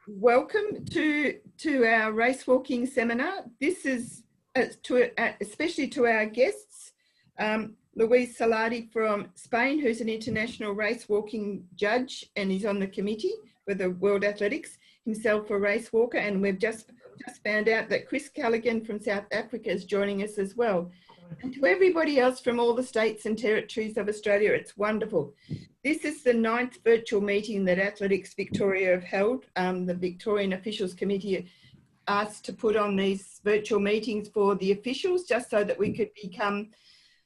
Welcome to our race walking seminar. This is especially to our guests, Luis Saladi from Spain, who's an international race walking judge, and he's on the committee for the World Athletics, himself a race walker, and we've just found out that Chris Callaghan from South Africa is joining us as well. And to everybody else from all the states and territories of Australia, it's wonderful. This is the 9th virtual meeting that Athletics Victoria have held. The Victorian Officials Committee asked to put on these virtual meetings for the officials, just so that we could become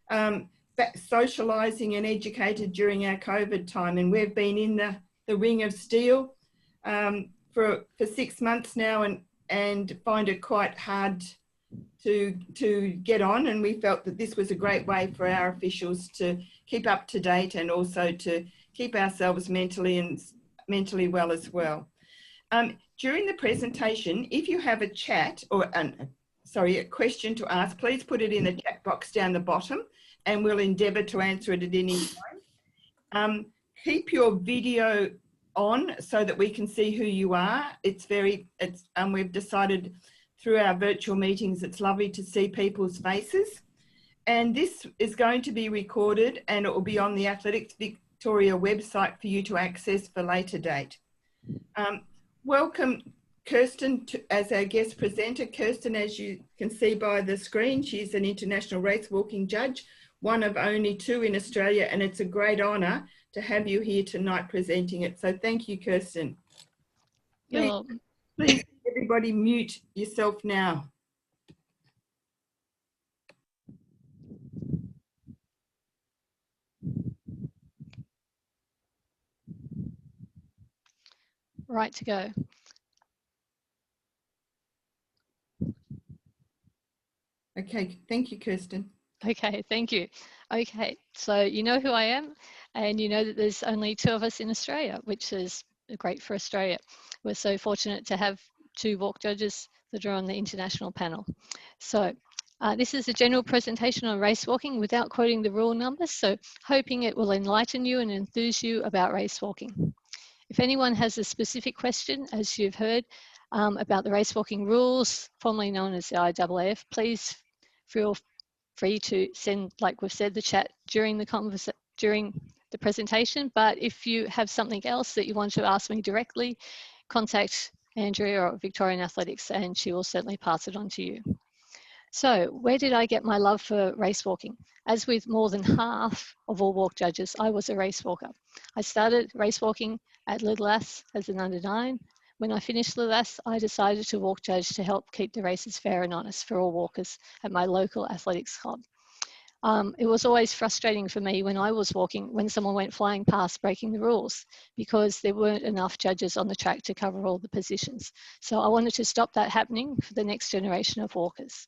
socialising and educated during our COVID time. And we've been in the ring of steel for 6 months now, and find it quite hard to get on, and we felt that this was a great way for our officials to keep up to date and also to keep ourselves mentally well as well. During the presentation, if you have a chat or a question to ask, please put it in the chat box down the bottom, and we'll endeavour to answer it at any time. Keep your video on so that we can see who you are. We've decided through our virtual meetings, it's lovely to see people's faces. And this is going to be recorded, and it will be on the Athletics Victoria website for you to access for later date. Welcome Kirsten as our guest presenter. Kirsten, as you can see by the screen, she's an international race walking judge, one of only 2 in Australia, and it's a great honour to have you here tonight presenting it. So thank you, Kirsten. Please everybody mute yourself now. Right to go. Okay, thank you, Kirsten. Okay, thank you. Okay, so you know who I am, and you know that there's only 2 of us in Australia, which is great for Australia. We're so fortunate to have 2 walk judges that are on the international panel. So this is a general presentation on race walking without quoting the rule numbers, so hoping it will enlighten you and enthuse you about race walking. If anyone has a specific question, as you've heard, about the race walking rules, formerly known as the IAAF, please feel free to send, like we've said, the chat during the presentation. But if you have something else that you want to ask me directly, contact Andrea or Victorian Athletics, and she will certainly pass it on to you. So where did I get my love for race walking? As with more than half of all walk judges, I was a race walker. I started race walking at Little Ass as an under 9. When I finished Little Ass, I decided to walk judge to help keep the races fair and honest for all walkers at my local athletics club. It was always frustrating for me when I was walking when someone went flying past breaking the rules, because there weren't enough judges on the track to cover all the positions. So I wanted to stop that happening for the next generation of walkers.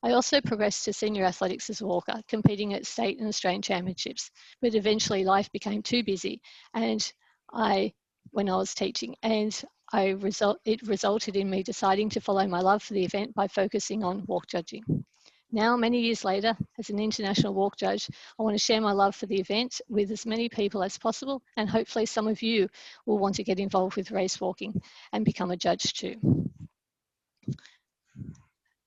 I also progressed to senior athletics as a walker, competing at state and Australian championships, but eventually life became too busy when I was teaching, and it resulted in me deciding to follow my love for the event by focusing on walk judging. Now, many years later, as an international walk judge, I want to share my love for the event with as many people as possible, and hopefully some of you will want to get involved with race walking and become a judge too.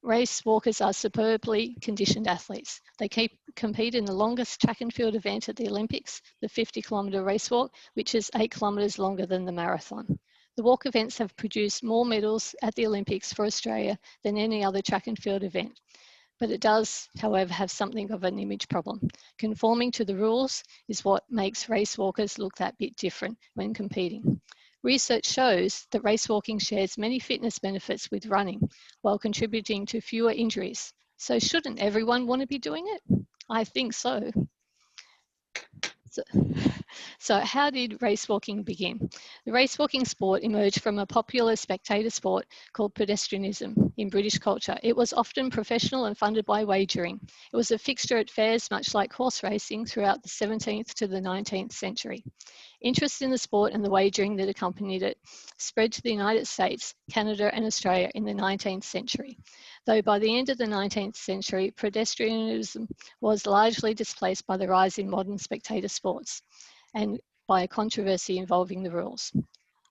Race walkers are superbly conditioned athletes. They compete in the longest track and field event at the Olympics, the 50-kilometre race walk, which is 8 kilometres longer than the marathon. The walk events have produced more medals at the Olympics for Australia than any other track and field event. But it does, however, have something of an image problem. Conforming to the rules is what makes race walkers look that bit different when competing. Research shows that race walking shares many fitness benefits with running while contributing to fewer injuries. So shouldn't everyone want to be doing it? I think so. So how did race walking begin? The race walking sport emerged from a popular spectator sport called pedestrianism in British culture. It was often professional and funded by wagering. It was a fixture at fairs, much like horse racing, throughout the 17th to the 19th century. Interest in the sport and the wagering that accompanied it spread to the United States, Canada, and Australia in the 19th century. Though by the end of the 19th century, pedestrianism was largely displaced by the rise in modern spectator sports and by a controversy involving the rules.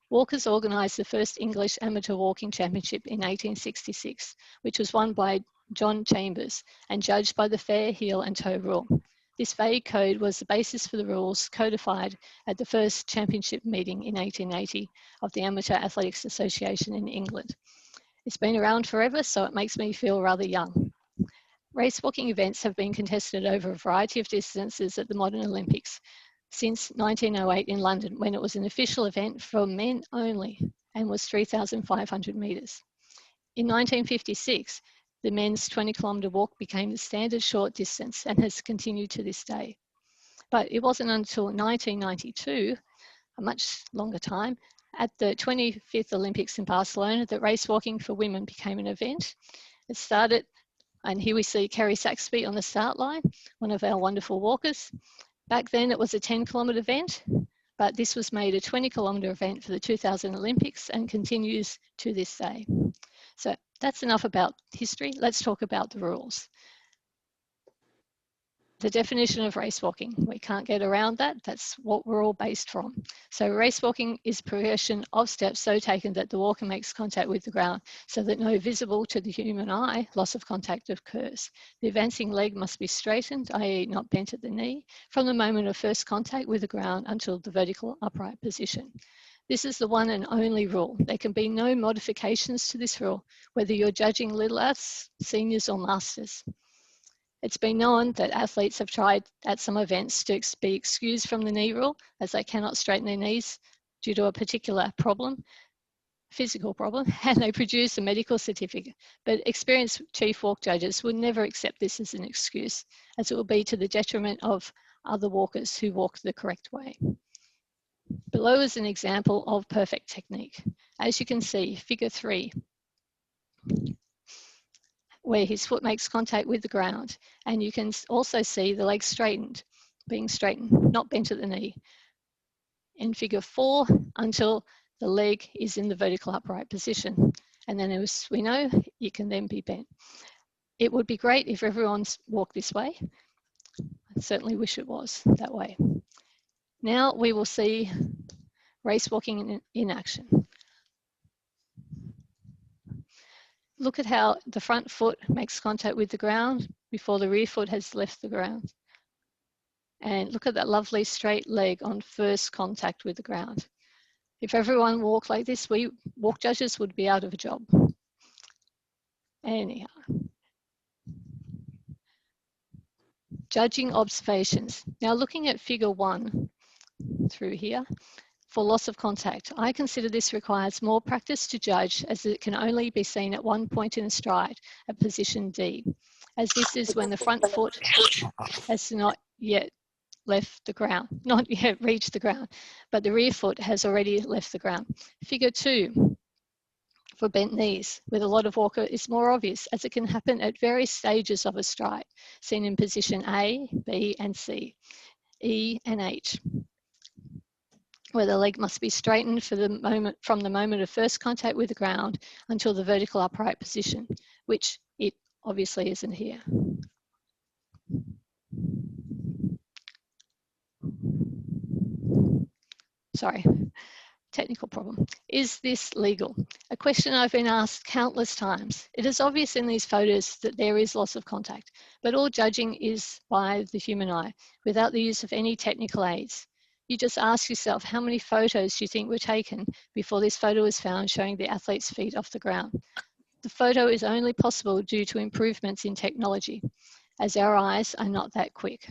Walkers organised the first English Amateur Walking Championship in 1866, which was won by John Chambers and judged by the fair, heel and toe rule. This vague code was the basis for the rules codified at the first championship meeting in 1880 of the Amateur Athletics Association in England. It's been around forever, so it makes me feel rather young. Race walking events have been contested over a variety of distances at the modern Olympics since 1908 in London, when it was an official event for men only and was 3,500 metres. In 1956, the men's 20-kilometre walk became the standard short distance and has continued to this day. But it wasn't until 1992, a much longer time, at the 25th Olympics in Barcelona that race walking for women became an event. It started, and here we see Kerry Saxby on the start line, one of our wonderful walkers. Back then it was a 10-kilometre event, but this was made a 20-kilometre event for the 2000 Olympics and continues to this day. So that's enough about history. Let's talk about the rules. The definition of race walking, we can't get around that. That's what we're all based from. So race walking is progression of steps so taken that the walker makes contact with the ground so that no visible to the human eye loss of contact occurs. The advancing leg must be straightened, i.e. not bent at the knee, from the moment of first contact with the ground until the vertical upright position. This is the one and only rule. There can be no modifications to this rule, whether you're judging little athletes, seniors or masters. It's been known that athletes have tried at some events to be excused from the knee rule as they cannot straighten their knees due to a particular problem, physical problem, and they produce a medical certificate. But experienced chief walk judges would never accept this as an excuse, as it will be to the detriment of other walkers who walk the correct way. Below is an example of perfect technique. As you can see, figure 3, where his foot makes contact with the ground. And you can also see the leg straightened, being straightened, not bent at the knee. In figure 4, until the leg is in the vertical upright position. And then as we know, it can then be bent. It would be great if everyone's walked this way. I certainly wish it was that way. Now we will see race walking in action. Look at how the front foot makes contact with the ground before the rear foot has left the ground. And look at that lovely straight leg on first contact with the ground. If everyone walked like this, we walk judges would be out of a job. Anyhow. Judging observations. Now looking at figure 1 through here, for loss of contact. I consider this requires more practice to judge, as it can only be seen at one point in a stride, at position D, as this is when the front foot has not yet left the ground, not yet reached the ground, but the rear foot has already left the ground. Figure 2, for bent knees, with a lot of walker is more obvious, as it can happen at various stages of a stride, seen in position A, B and C, E and H, where the leg must be straightened for the moment, from the moment of first contact with the ground until the vertical upright position, which it obviously isn't here. Sorry, technical problem. Is this legal? A question I've been asked countless times. It is obvious in these photos that there is loss of contact, but all judging is by the human eye, without the use of any technical aids. You just ask yourself how many photos you think were taken before this photo was found showing the athlete's feet off the ground. The photo is only possible due to improvements in technology, as our eyes are not that quick.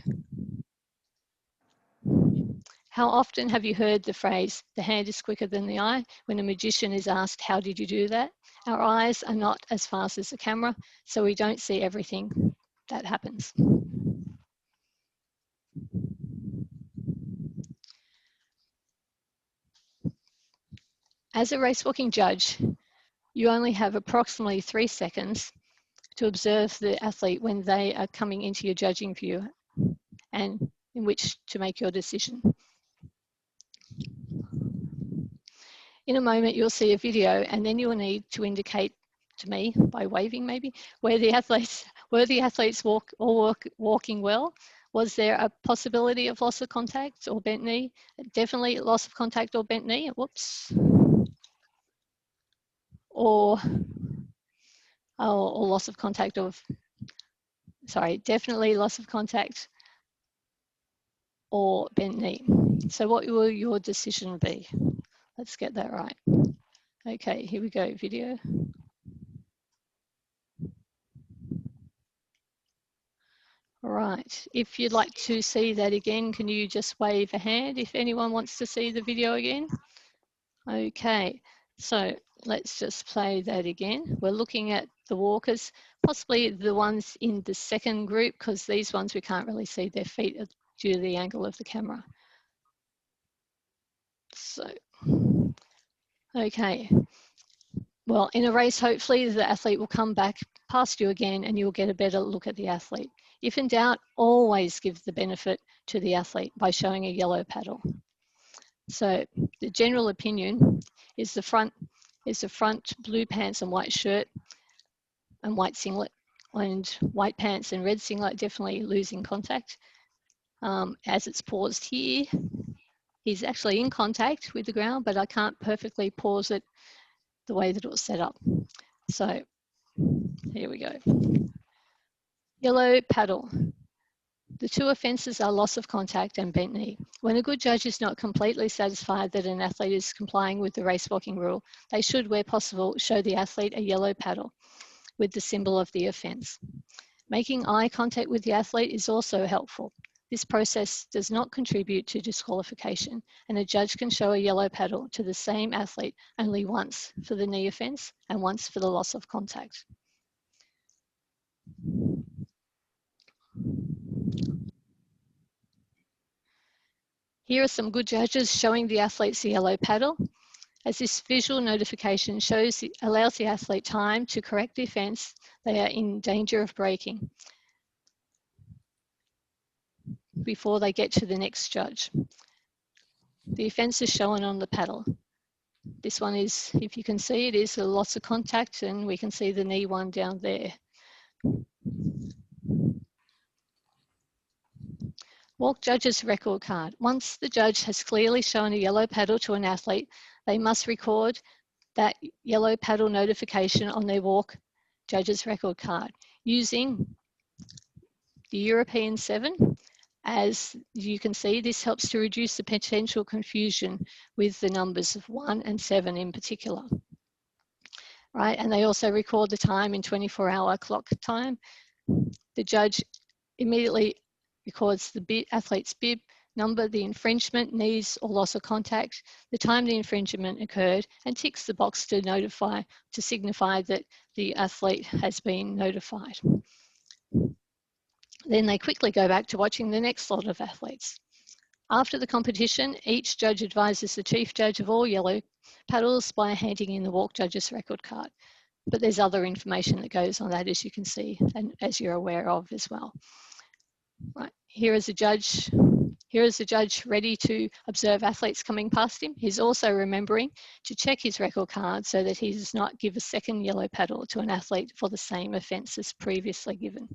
How often have you heard the phrase, the hand is quicker than the eye, when a magician is asked, how did you do that? Our eyes are not as fast as the camera, so we don't see everything that happens. As a race walking judge, you only have approximately 3 seconds to observe the athlete when they are coming into your judging view and in which to make your decision. In a moment, you'll see a video and then you will need to indicate to me, by waving maybe, were the athletes walking well? Was there a possibility of loss of contact or bent knee? Definitely loss of contact or bent knee. Whoops. or loss of contact of, sorry, definitely loss of contact or bent knee. So what will your decision be? Let's get that right. Okay, here we go, video. All right, if you'd like to see that again, can you just wave a hand if anyone wants to see the video again? Okay, so let's just play that again. We're looking at the walkers, possibly the ones in the second group, because these ones we can't really see their feet due to the angle of the camera. So, okay. Well, in a race, hopefully the athlete will come back past you again and you'll get a better look at the athlete. If in doubt, always give the benefit to the athlete by showing a yellow paddle. So the general opinion is the front blue pants and white shirt and white singlet, and white pants and red singlet definitely losing contact. As it's paused here, he's actually in contact with the ground, but I can't perfectly pause it the way that it was set up. So here we go. Yellow paddle. The two offences are loss of contact and bent knee. When a good judge is not completely satisfied that an athlete is complying with the race walking rule, they should, where possible, show the athlete a yellow paddle with the symbol of the offence. Making eye contact with the athlete is also helpful. This process does not contribute to disqualification, and a judge can show a yellow paddle to the same athlete only once for the knee offence and once for the loss of contact. Here are some good judges showing the athletes the yellow paddle, as this visual notification allows the athlete time to correct the offence they are in danger of breaking before they get to the next judge. The offence is shown on the paddle. This one is, if you can see, it is a loss of contact, and we can see the knee one down there. Walk judge's record card. Once the judge has clearly shown a yellow paddle to an athlete, they must record that yellow paddle notification on their walk judge's record card using the European 7. As you can see, this helps to reduce the potential confusion with the numbers of 1 and 7 in particular. Right, and they also record the time in 24-hour clock time. The judge immediately records the athlete's bib number, the infringement, knees or loss of contact, the time the infringement occurred, and ticks the box to signify that the athlete has been notified. Then they quickly go back to watching the next lot of athletes. After the competition, each judge advises the chief judge of all yellow paddles by handing in the walk judge's record card. But there's other information that goes on that, as you can see, and as you're aware of as well. Right, here is a judge ready to observe athletes coming past him. He's also remembering to check his record card so that he does not give a second yellow paddle to an athlete for the same offence as previously given.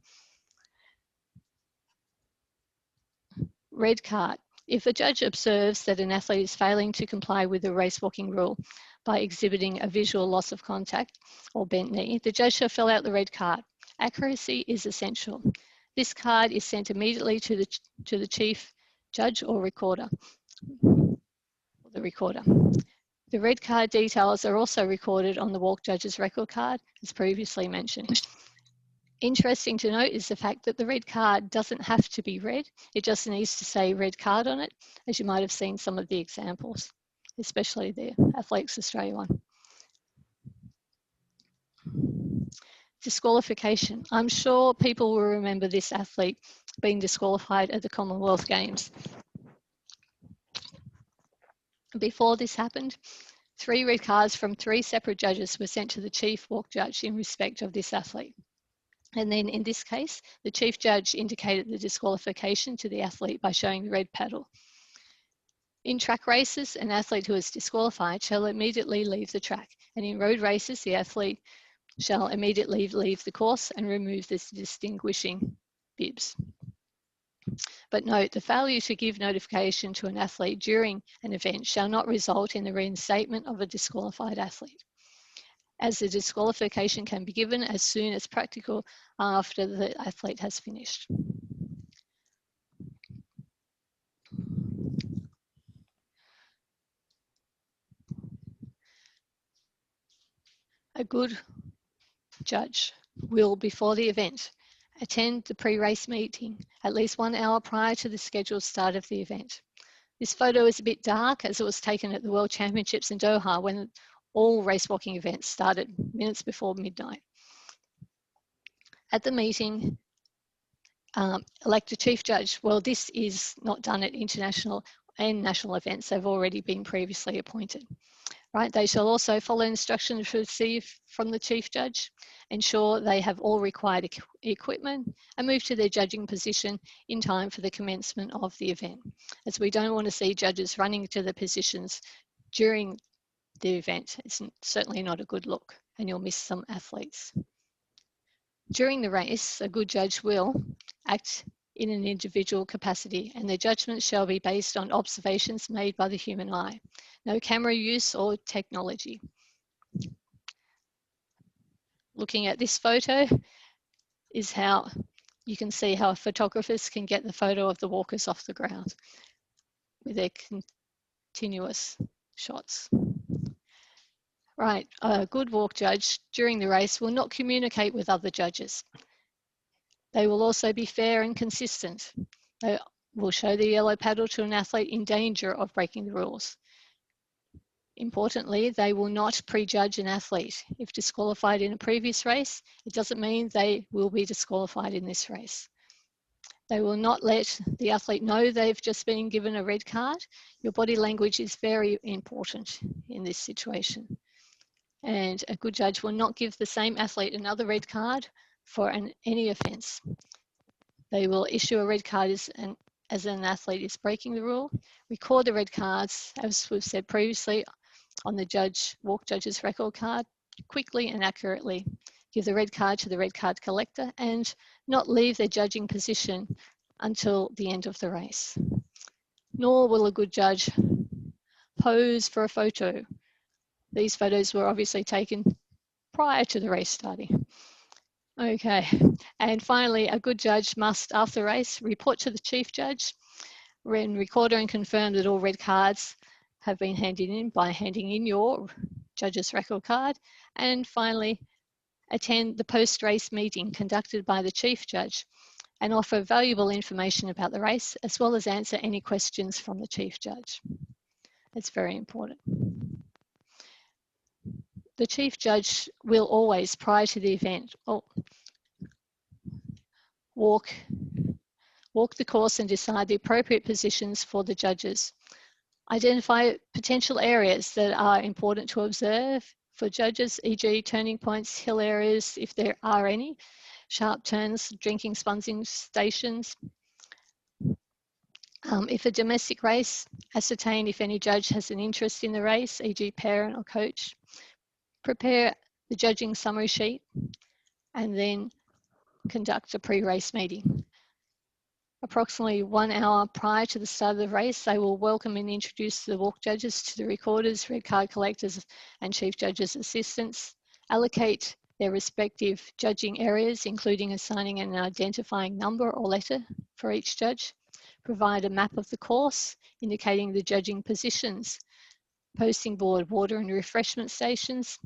Red card. If a judge observes that an athlete is failing to comply with the race walking rule by exhibiting a visual loss of contact or bent knee, the judge shall fill out the red card. Accuracy is essential. This card is sent immediately to the chief judge or recorder. The red card details are also recorded on the walk judge's record card, as previously mentioned. Interesting to note is the fact that the red card doesn't have to be red. It just needs to say red card on it, as you might have seen some of the examples, especially the Athletics Australia one. Disqualification. I'm sure people will remember this athlete being disqualified at the Commonwealth Games. Before this happened, 3 red cards from 3 separate judges were sent to the chief walk judge in respect of this athlete. And then in this case, the chief judge indicated the disqualification to the athlete by showing the red paddle. In track races, an athlete who is disqualified shall immediately leave the track. And in road races, the athlete shall immediately leave the course and remove the distinguishing bibs. But note, the failure to give notification to an athlete during an event shall not result in the reinstatement of a disqualified athlete. as the disqualification can be given as soon as practical after the athlete has finished. A good judge will, before the event, attend the pre-race meeting at least 1 hour prior to the scheduled start of the event. This photo is a bit dark as it was taken at the World Championships in Doha when all race walking events started minutes before midnight. At the meeting, elect a chief judge. Well, this is not done at international and national events. They've already been previously appointed. Right, they shall also follow instructions received from the chief judge, ensure they have all required equipment, and move to their judging position in time for the commencement of the event, as we don't want to see judges running to the positions during the event. It's certainly not a good look, and you'll miss some athletes. During the race, a good judge will act in an individual capacity, and their judgment shall be based on observations made by the human eye. No camera use or technology. Looking at this photo is how you can see how photographers can get the photo of the walkers off the ground with their continuous shots. Right, a good walk judge during the race will not communicate with other judges. They will also be fair and consistent. They will show the yellow paddle to an athlete in danger of breaking the rules. Importantly, they will not prejudge an athlete. If disqualified in a previous race, it doesn't mean they will be disqualified in this race. They will not let the athlete know they've just been given a red card. Your body language is very important in this situation. And a good judge will not give the same athlete another red card for any offence. They will issue a red card as an athlete is breaking the rule, record the red cards, as we've said previously, on the walk judge's record card quickly and accurately, give the red card to the red card collector, and not leave their judging position until the end of the race. Nor will a good judge pose for a photo. These photos were obviously taken prior to the race starting. Okay, and finally, a good judge must, after the race, report to the chief judge, record and confirm that all red cards have been handed in by handing in your judge's record card, and finally attend the post-race meeting conducted by the chief judge and offer valuable information about the race, as well as answer any questions from the chief judge. It's very important. The chief judge will always, prior to the event, walk the course and decide the appropriate positions for the judges. Identify potential areas that are important to observe for judges, e.g. turning points, hill areas, if there are any, sharp turns, drinking sponging stations. If a domestic race, ascertain if any judge has an interest in the race, e.g. parent or coach. Prepare the judging summary sheet and then conduct a pre-race meeting. Approximately 1 hour prior to the start of the race, they will welcome and introduce the walk judges to the recorders, red card collectors, and chief judges' assistants. Allocate their respective judging areas, including assigning an identifying number or letter for each judge. Provide a map of the course, indicating the judging positions, posting board, water and refreshment stations.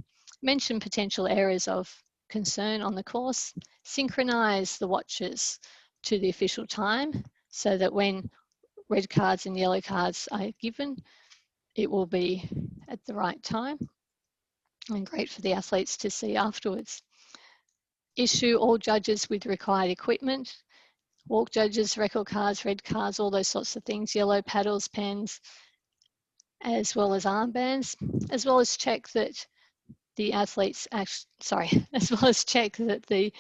Mention potential areas of concern on the course. Synchronize the watches to the official time so that when red cards and yellow cards are given, it will be at the right time and great for the athletes to see afterwards. Issue all judges with required equipment, walk judges, record cards, red cards, all those sorts of things, yellow paddles, pens, as well as armbands, as well as check that the the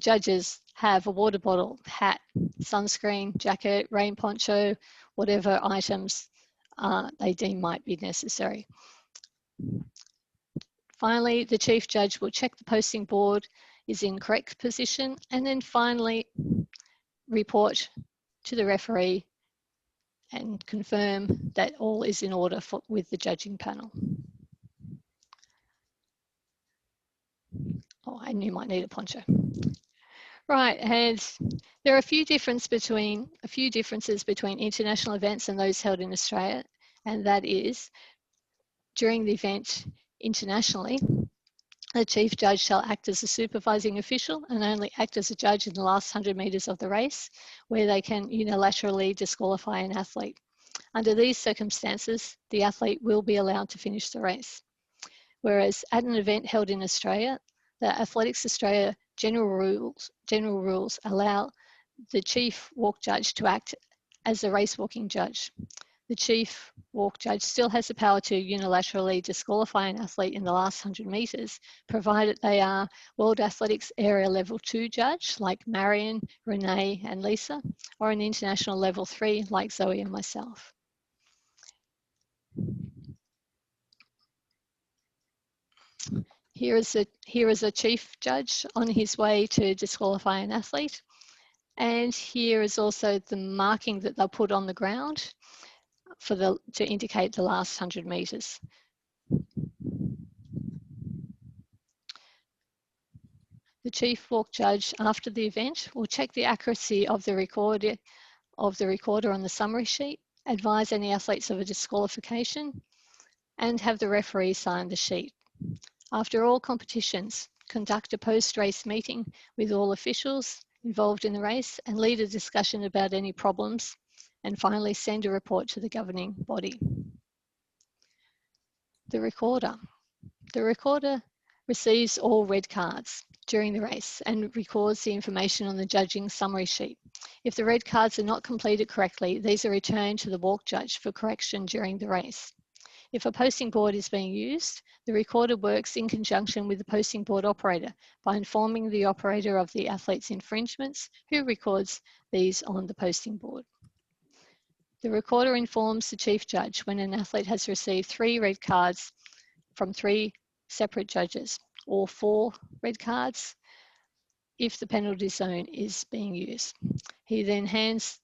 judges have a water bottle, hat, sunscreen, jacket, rain poncho, whatever items they deem might be necessary. Finally, the chief judge will check the posting board is in correct position, and then finally report to the referee and confirm that all is in order with the judging panel. Oh, and you might need a poncho. Right, and there are a few differences between international events and those held in Australia, and that is during the event internationally, the chief judge shall act as a supervising official and only act as a judge in the last 100 metres of the race, where they can unilaterally disqualify an athlete. Under these circumstances, the athlete will be allowed to finish the race. Whereas at an event held in Australia, the Athletics Australia general rules allow the chief walk judge to act as a race walking judge. The chief walk judge still has the power to unilaterally disqualify an athlete in the last 100 metres, provided they are World Athletics Area Level 2 judge like Marion, Renee and Lisa, or an international Level 3 like Zoe and myself. Here is a chief judge on his way to disqualify an athlete. And here is also the marking that they'll put on the ground to indicate the last 100 metres. The chief walk judge after the event will check the accuracy of the recorder on the summary sheet, advise any athletes of a disqualification, and have the referee sign the sheet. After all competitions, conduct a post-race meeting with all officials involved in the race and lead a discussion about any problems, and finally send a report to the governing body. The recorder. The recorder receives all red cards during the race and records the information on the judging summary sheet. If the red cards are not completed correctly, these are returned to the walk judge for correction during the race. If a posting board is being used, the recorder works in conjunction with the posting board operator by informing the operator of the athlete's infringements, who records these on the posting board. The recorder informs the chief judge when an athlete has received 3 red cards from 3 separate judges, or 4 red cards if the penalty zone is being used. He then hands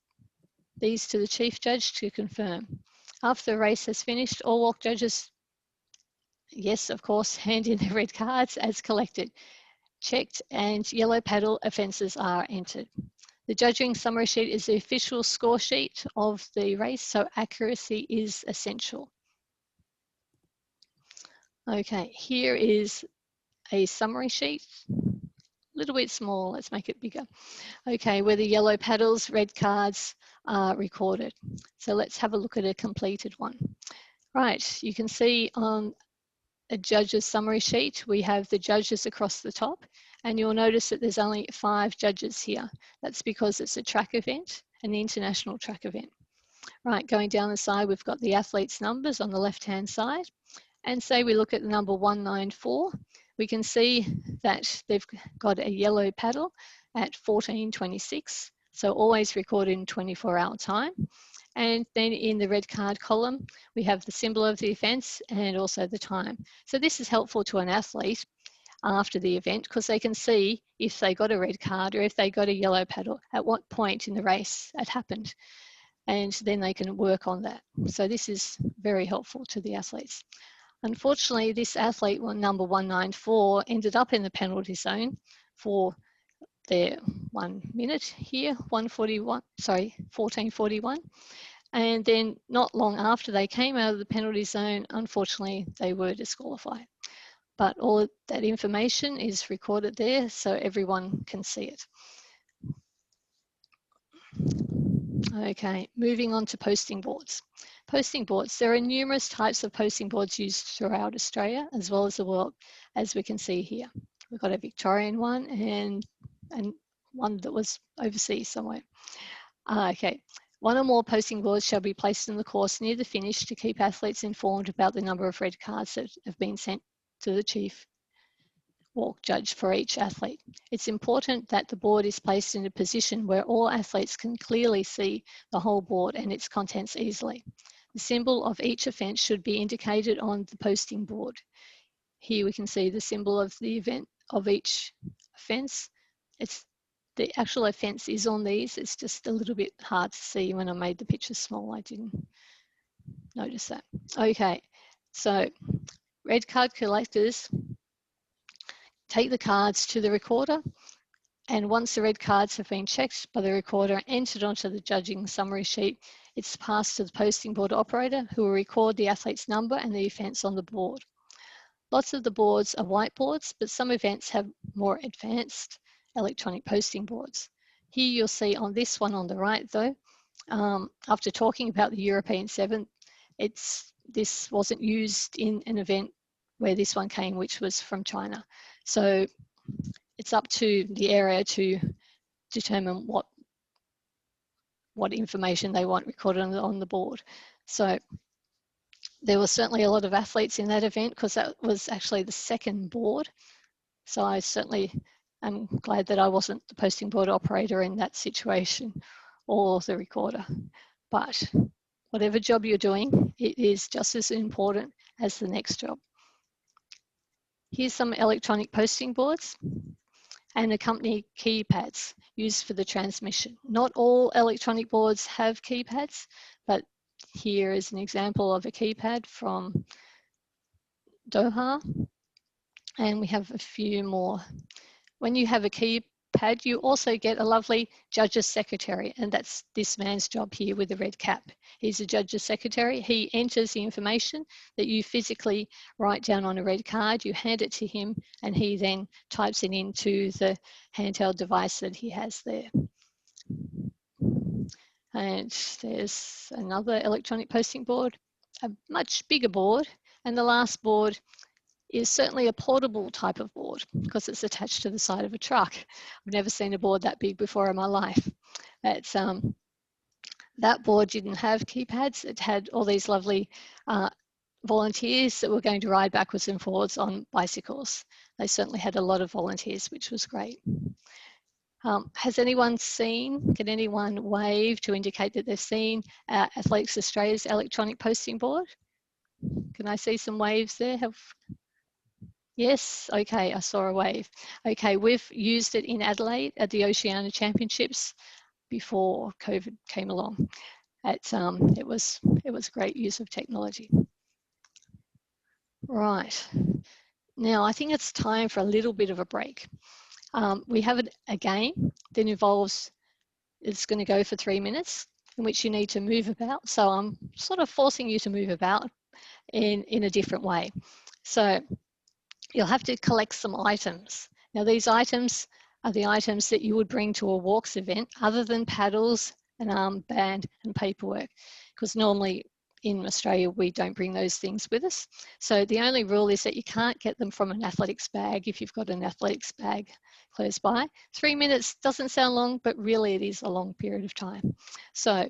these to the chief judge to confirm. After the race has finished, all walk judges, yes, of course, hand in their red cards as collected, checked, and yellow paddle offences are entered. The judging summary sheet is the official score sheet of the race, so accuracy is essential. Okay, here is a summary sheet, a little bit small, let's make it bigger. Okay, where the yellow paddles, red cards are recorded. So let's have a look at a completed one. Right, you can see on a judge's summary sheet, we have the judges across the top, and you'll notice that there's only 5 judges here. That's because it's a track event, an international track event. Right, going down the side, we've got the athletes' numbers on the left-hand side. And say we look at the number 194, we can see that they've got a yellow paddle at 14:26, so always recorded in 24-hour time. And then in the red card column, we have the symbol of the offence and also the time. So this is helpful to an athlete after the event because they can see if they got a red card or if they got a yellow paddle, at what point in the race it happened. And then they can work on that. So this is very helpful to the athletes. Unfortunately, this athlete, number 194, ended up in the penalty zone for their 1 minute here, 14:41. And then not long after they came out of the penalty zone, unfortunately, they were disqualified. But all that information is recorded there so everyone can see it. Okay, moving on to posting boards. Posting boards. There are numerous types of posting boards used throughout Australia as well as the world, as we can see here. We've got a Victorian one and one that was overseas somewhere. Okay, 1 or more posting boards shall be placed in the course near the finish to keep athletes informed about the number of red cards that have been sent to the chief walk judge for each athlete. It's important that the board is placed in a position where all athletes can clearly see the whole board and its contents easily. The symbol of each offence should be indicated on the posting board. Here we can see the symbol of the event of each offence. The actual offence is on these. It's just a little bit hard to see when I made the picture small. I didn't notice that. Okay, so red card collectors take the cards to the recorder, and once the red cards have been checked by the recorder and entered onto the judging summary sheet, it's passed to the posting board operator, who will record the athlete's number and the offence on the board. Lots of the boards are whiteboards, but some events have more advanced electronic posting boards. Here you'll see on this one on the right though, after talking about the European 7, this wasn't used in an event where this one came, which was from China. So it's up to the area to determine what information they want recorded on the board. So there was certainly a lot of athletes in that event because that was actually the second board. So I certainly am glad that I wasn't the posting board operator in that situation or the recorder. But whatever job you're doing, it is just as important as the next job. Here's some electronic posting boards and accompanying keypads used for the transmission. Not all electronic boards have keypads, but here is an example of a keypad from Doha, and we have a few more. When you have a keypad, you also get a lovely judge's secretary, and that's this man's job here with the red cap. He's a judge's secretary. He enters the information that you physically write down on a red card, you hand it to him, and he then types it into the handheld device that he has there. And there's another electronic posting board, a much bigger board, and the last board is certainly a portable type of board because it's attached to the side of a truck. I've never seen a board that big before in my life. It's, that board didn't have keypads. It had all these lovely volunteers that were going to ride backwards and forwards on bicycles. They certainly had a lot of volunteers, which was great. Has anyone seen, can anyone wave to indicate that they've seen Athletics Australia's electronic posting board? Can I see some waves there? Yes, okay, I saw a wave. Okay, we've used it in Adelaide at the Oceania Championships before COVID came along. It was great use of technology. Right, now I think it's time for a little bit of a break. We have a game that involves, it's going to go for 3 minutes in which you need to move about. So I'm sort of forcing you to move about in a different way. So you'll have to collect some items. Now these items are the items that you would bring to a walks event other than paddles, an armband and paperwork, because normally in Australia we don't bring those things with us. So the only rule is that you can't get them from an athletics bag if you've got an athletics bag close by. 3 minutes doesn't sound long, but really it is a long period of time. So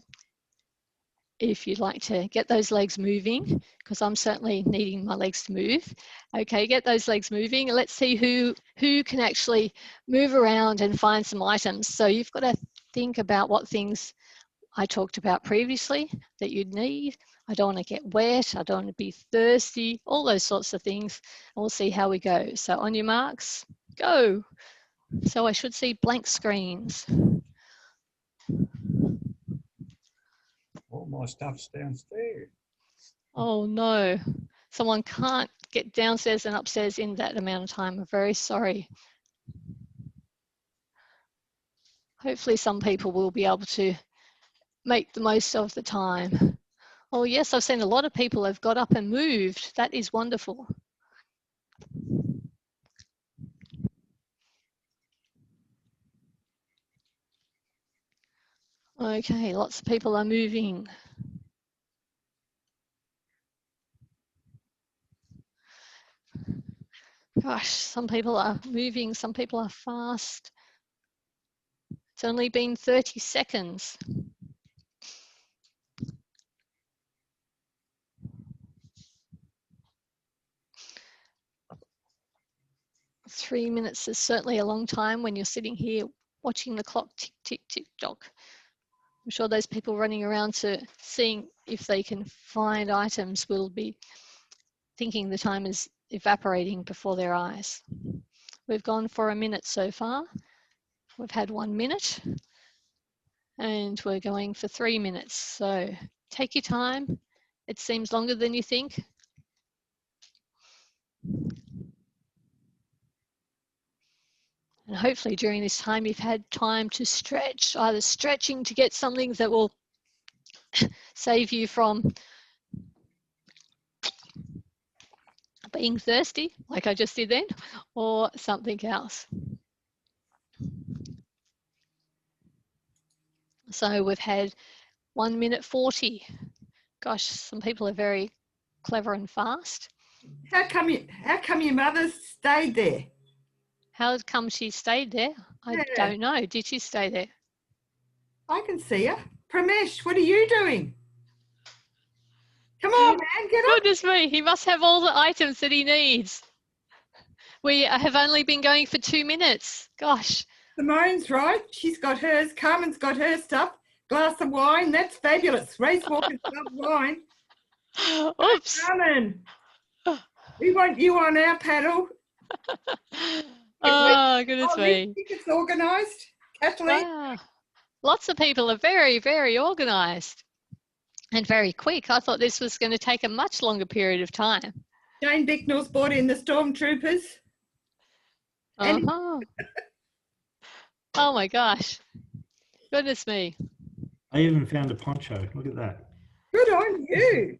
if you'd like to get those legs moving, because I'm certainly needing my legs to move. Okay, get those legs moving. Let's see who can actually move around and find some items. So you've got to think about what things I talked about previously that you'd need. I don't want to get wet. I don't want to be thirsty, all those sorts of things. And we'll see how we go. So on your marks, go. So I should see blank screens. All my stuff's downstairs. Oh no, someone can't get downstairs and upstairs in that amount of time. I'm very sorry. Hopefully some people will be able to make the most of the time. Oh yes, I've seen a lot of people have got up and moved. That is wonderful. Okay, lots of people are moving. Gosh, some people are moving, some people are fast. It's only been 30 seconds. Three minutes is certainly a long time when you're sitting here watching the clock tick, tick, tick, tock. I'm sure those people running around to seeing if they can find items will be thinking the time is evaporating before their eyes. We've gone for a minute so far. We've had 1 minute and we're going for 3 minutes. So take your time. It seems longer than you think. And hopefully during this time you've had time to stretch, either stretching to get something that will save you from being thirsty, like I just did then, or something else. So we've had 1 minute 40. Gosh, some people are very clever and fast. How come your mother stayed there? How come she stayed there? I Yeah. don't know. Did she stay there? I can see her. Pramesh, what are you doing? Come on, man, get up. Goodness me, he must have all the items that he needs. We have only been going for 2 minutes. Gosh. Simone's right. She's got hers. Carmen's got her stuff. Glass of wine. That's fabulous. Race walkers love wine. Oops. Carmen, we want you on our paddle. Oh, goodness me. You think it's organised, Kathleen? Wow. Lots of people are very, very organised and very quick. I thought this was going to take a much longer period of time. Jane Bicknell's brought in the stormtroopers. Oh my gosh. Goodness me. I even found a poncho. Look at that. Good on you.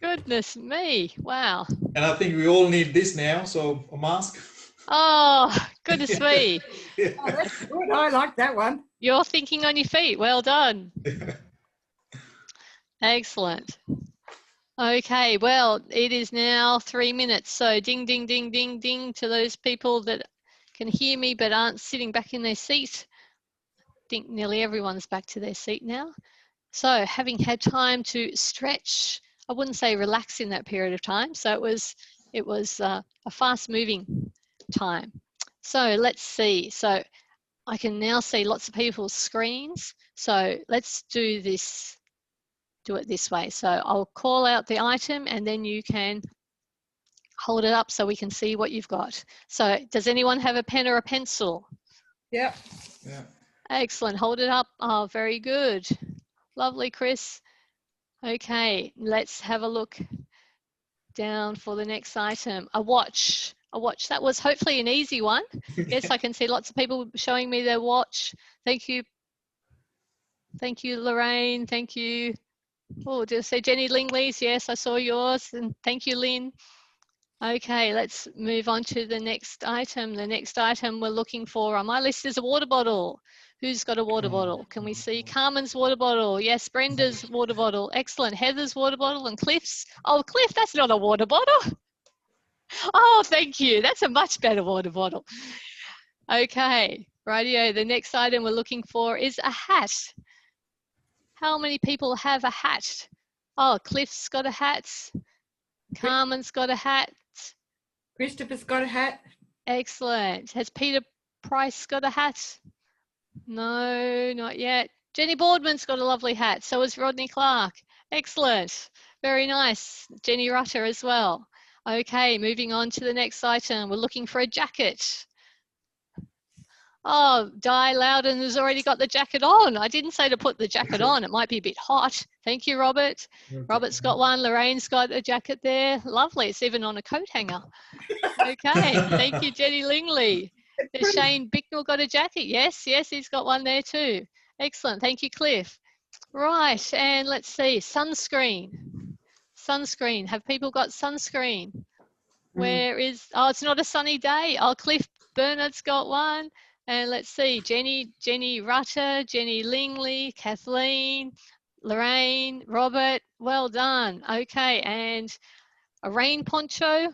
Goodness me. Wow. And I think we all need this now, so a mask. Oh, goodness me. Oh, that's good. I like that one. You're thinking on your feet. Well done. Excellent. Okay, well, it is now 3 minutes. So ding, ding, ding, ding, ding to those people that can hear me but aren't sitting back in their seat. I think nearly everyone's back to their seat now. So having had time to stretch, I wouldn't say relax in that period of time. So it was a fast moving time. So let's see. So I can now see lots of people's screens. So let's do this. Do it this way. So I'll call out the item and then you can hold it up so we can see what you've got. So does anyone have a pen or a pencil? Yep. Yeah. Excellent. Hold it up. Oh, very good. Lovely, Chris. Okay, let's have a look down for the next item. A watch. A watch. That was hopefully an easy one. Yes, I can see lots of people showing me their watch. Thank you. Thank you, Lorraine. Thank you. Oh, did I say Jenny Lingley's? Yes, I saw yours. And thank you, Lynn. Okay, let's move on to the next item. The next item we're looking for on my list is a water bottle. Who's got a water bottle? Can we see Carmen's water bottle? Yes, Brenda's water bottle. Excellent. Heather's water bottle and Cliff's. Oh, Cliff, that's not a water bottle. Oh, thank you. That's a much better water bottle. Okay, rightio. The next item we're looking for is a hat. How many people have a hat? Oh, Cliff's got a hat. Carmen's got a hat. Christopher's got a hat. Excellent. Has Peter Price got a hat? No, not yet. Jenny Boardman's got a lovely hat. So has Rodney Clark. Excellent. Very nice. Jenny Rutter as well. Okay, moving on to the next item. We're looking for a jacket. Oh, Di Loudon has already got the jacket on. I didn't say to put the jacket on. It might be a bit hot. Thank you, Robert. Robert's got one. Lorraine's got a jacket there. Lovely. It's even on a coat hanger. Okay. Thank you, Jenny Lingley. Has Shane Bicknell got a jacket? Yes, yes, he's got one there too. Excellent. Thank you, Cliff. Right. And let's see. Sunscreen. Sunscreen. Have people got sunscreen? Where is, oh, it's not a sunny day. Oh, Cliff Bernard's got one. And let's see, Jenny Rutter, Jenny Lingley, Kathleen, Lorraine, Robert, well done. Okay, and a rain poncho.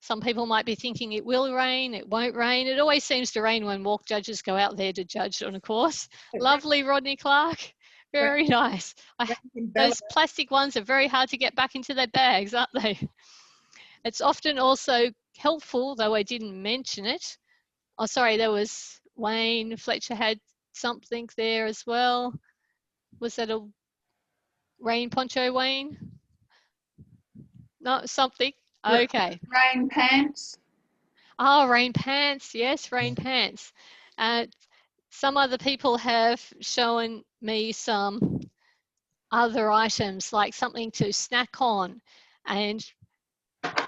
Some people might be thinking it will rain, it won't rain. It always seems to rain when walk judges go out there to judge on a course. Lovely, Rodney Clark. Very nice. Those plastic ones are very hard to get back into their bags, aren't they? It's often also helpful, though I didn't mention it. Oh, sorry, there was Wayne Fletcher had something there as well. Was that a rain poncho, Wayne? No, something. Okay. Rain pants. Oh, rain pants. Yes, rain pants. Some other people have shown me some other items, like something to snack on. And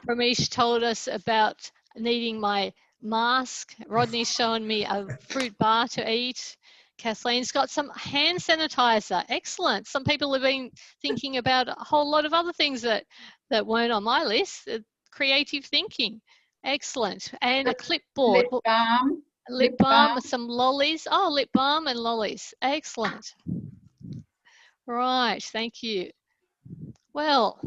Ramesh told us about needing my mask. Rodney's showing me a fruit bar to eat. Kathleen's got some hand sanitizer. Excellent. Some people have been thinking about a whole lot of other things that weren't on my list. Creative thinking. Excellent. And a clipboard. Lip balm. Lip balm, some lollies. Oh, lip balm and lollies. Excellent. Right, thank you. Well,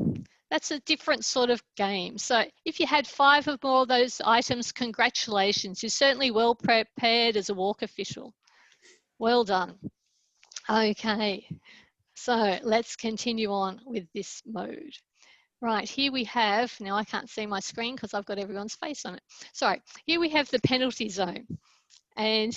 that's a different sort of game. So if you had 5 or more of those items, congratulations. You're certainly well prepared as a walk official. Well done. Okay, so let's continue on with this mode. Right, here we have, now I can't see my screen because I've got everyone's face on it. Sorry, here we have the penalty zone. And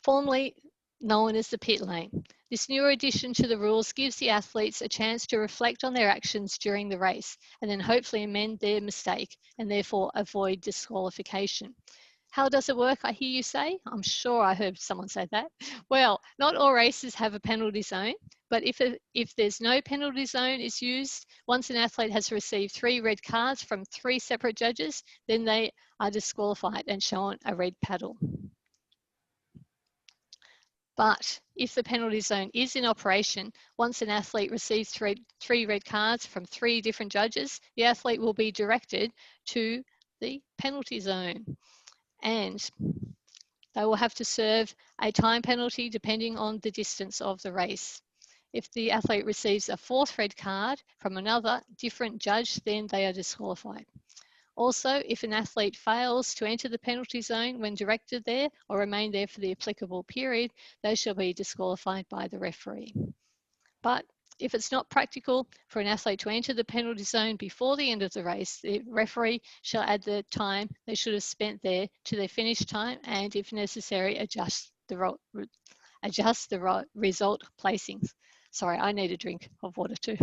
formerly known as the pit lane. This new addition to the rules gives the athletes a chance to reflect on their actions during the race and then hopefully amend their mistake and therefore avoid disqualification. How does it work, I hear you say? I'm sure I heard someone say that. Well, not all races have a penalty zone, but if there's no penalty zone is used, once an athlete has received 3 red cards from 3 separate judges, then they are disqualified and shown a red paddle. But if the penalty zone is in operation, once an athlete receives 3 red cards from 3 different judges, the athlete will be directed to the penalty zone. And they will have to serve a time penalty depending on the distance of the race. If the athlete receives a 4th red card from another different judge, then they are disqualified. Also, if an athlete fails to enter the penalty zone when directed there or remain there for the applicable period, they shall be disqualified by the referee. But if it's not practical for an athlete to enter the penalty zone before the end of the race, the referee shall add the time they should have spent there to their finish time and, if necessary, adjust the result placings. Sorry, I need a drink of water too.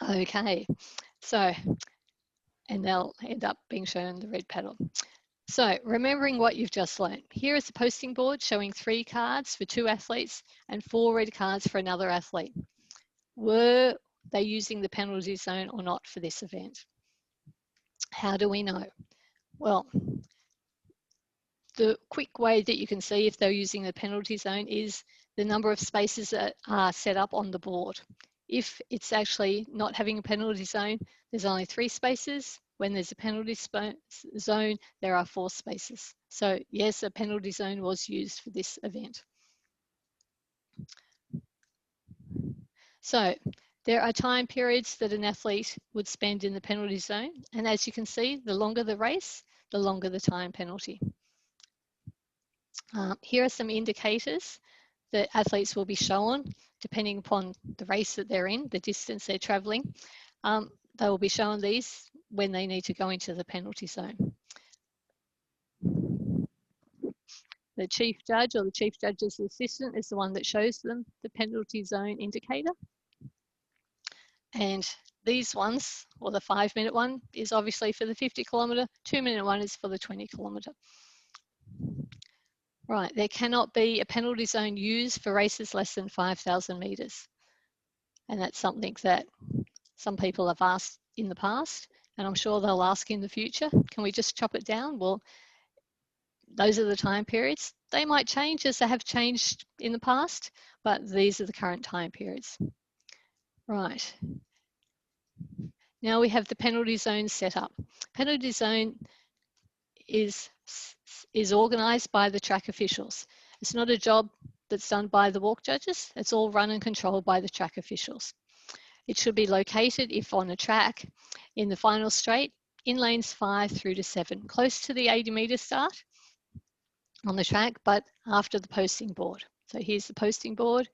Okay, so, and they'll end up being shown the red paddle. So, remembering what you've just learned, here is a posting board showing 3 cards for 2 athletes and 4 red cards for another athlete. Were they using the penalty zone or not for this event? How do we know? Well, the quick way that you can see if they're using the penalty zone is the number of spaces that are set up on the board. If it's actually not having a penalty zone, there's only 3 spaces. When there's a penalty zone, there are 4 spaces. So yes, a penalty zone was used for this event. So there are time periods that an athlete would spend in the penalty zone. And as you can see, the longer the race, the longer the time penalty. Here are some indicators that athletes will be shown depending upon the race that they're in, the distance they're traveling. They will be shown these when they need to go into the penalty zone. The chief judge or the chief judge's assistant is the one that shows them the penalty zone indicator. And these ones, or the 5-minute one, is obviously for the 50-kilometre, 2-minute one is for the 20-kilometre. Right, there cannot be a penalty zone used for races less than 5,000 metres. And that's something that some people have asked in the past, and I'm sure they'll ask in the future. Can we just chop it down? Well, those are the time periods. They might change as they have changed in the past, but these are the current time periods. Right. Now we have the penalty zone set up. Penalty zone is organised by the track officials. It's not a job that's done by the walk judges. It's all run and controlled by the track officials. It should be located, if on a track, in the final straight, in lanes 5 through to 7, close to the 80-metre start on the track, but after the posting board. So here's the posting board,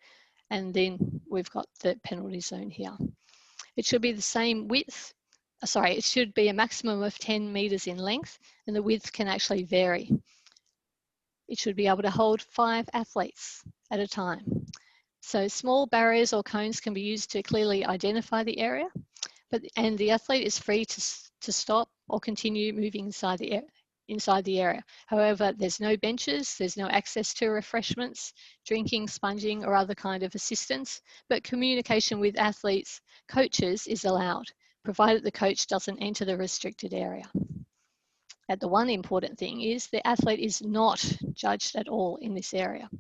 and then we've got the penalty zone here. It should be the same width. Sorry, it should be a maximum of 10 metres in length, and the width can actually vary. It should be able to hold 5 athletes at a time. So small barriers or cones can be used to clearly identify the area, and the athlete is free to stop or continue moving inside the area. However, there's no benches, there's no access to refreshments, drinking, sponging, or other kind of assistance, but communication with athletes, coaches is allowed. provided the coach doesn't enter the restricted area. And the one important thing is the athlete is not judged at all in this area.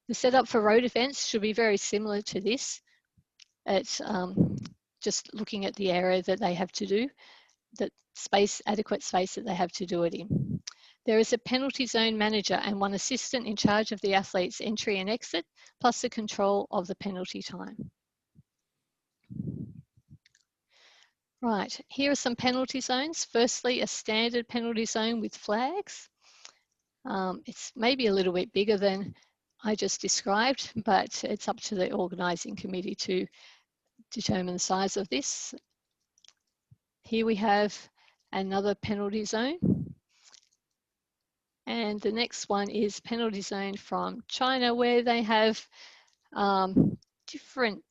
The setup for road events should be very similar to this. It's just looking at the area that they have to do, the space, adequate space that they have to do it in. There is a penalty zone manager and one assistant in charge of the athlete's entry and exit, plus the control of the penalty time. Right, here are some penalty zones. Firstly, a standard penalty zone with flags. It's maybe a little bit bigger than I just described, but it's up to the organising committee to determine the size of this. Here we have another penalty zone. And the next one is penalty zone from China, where they have different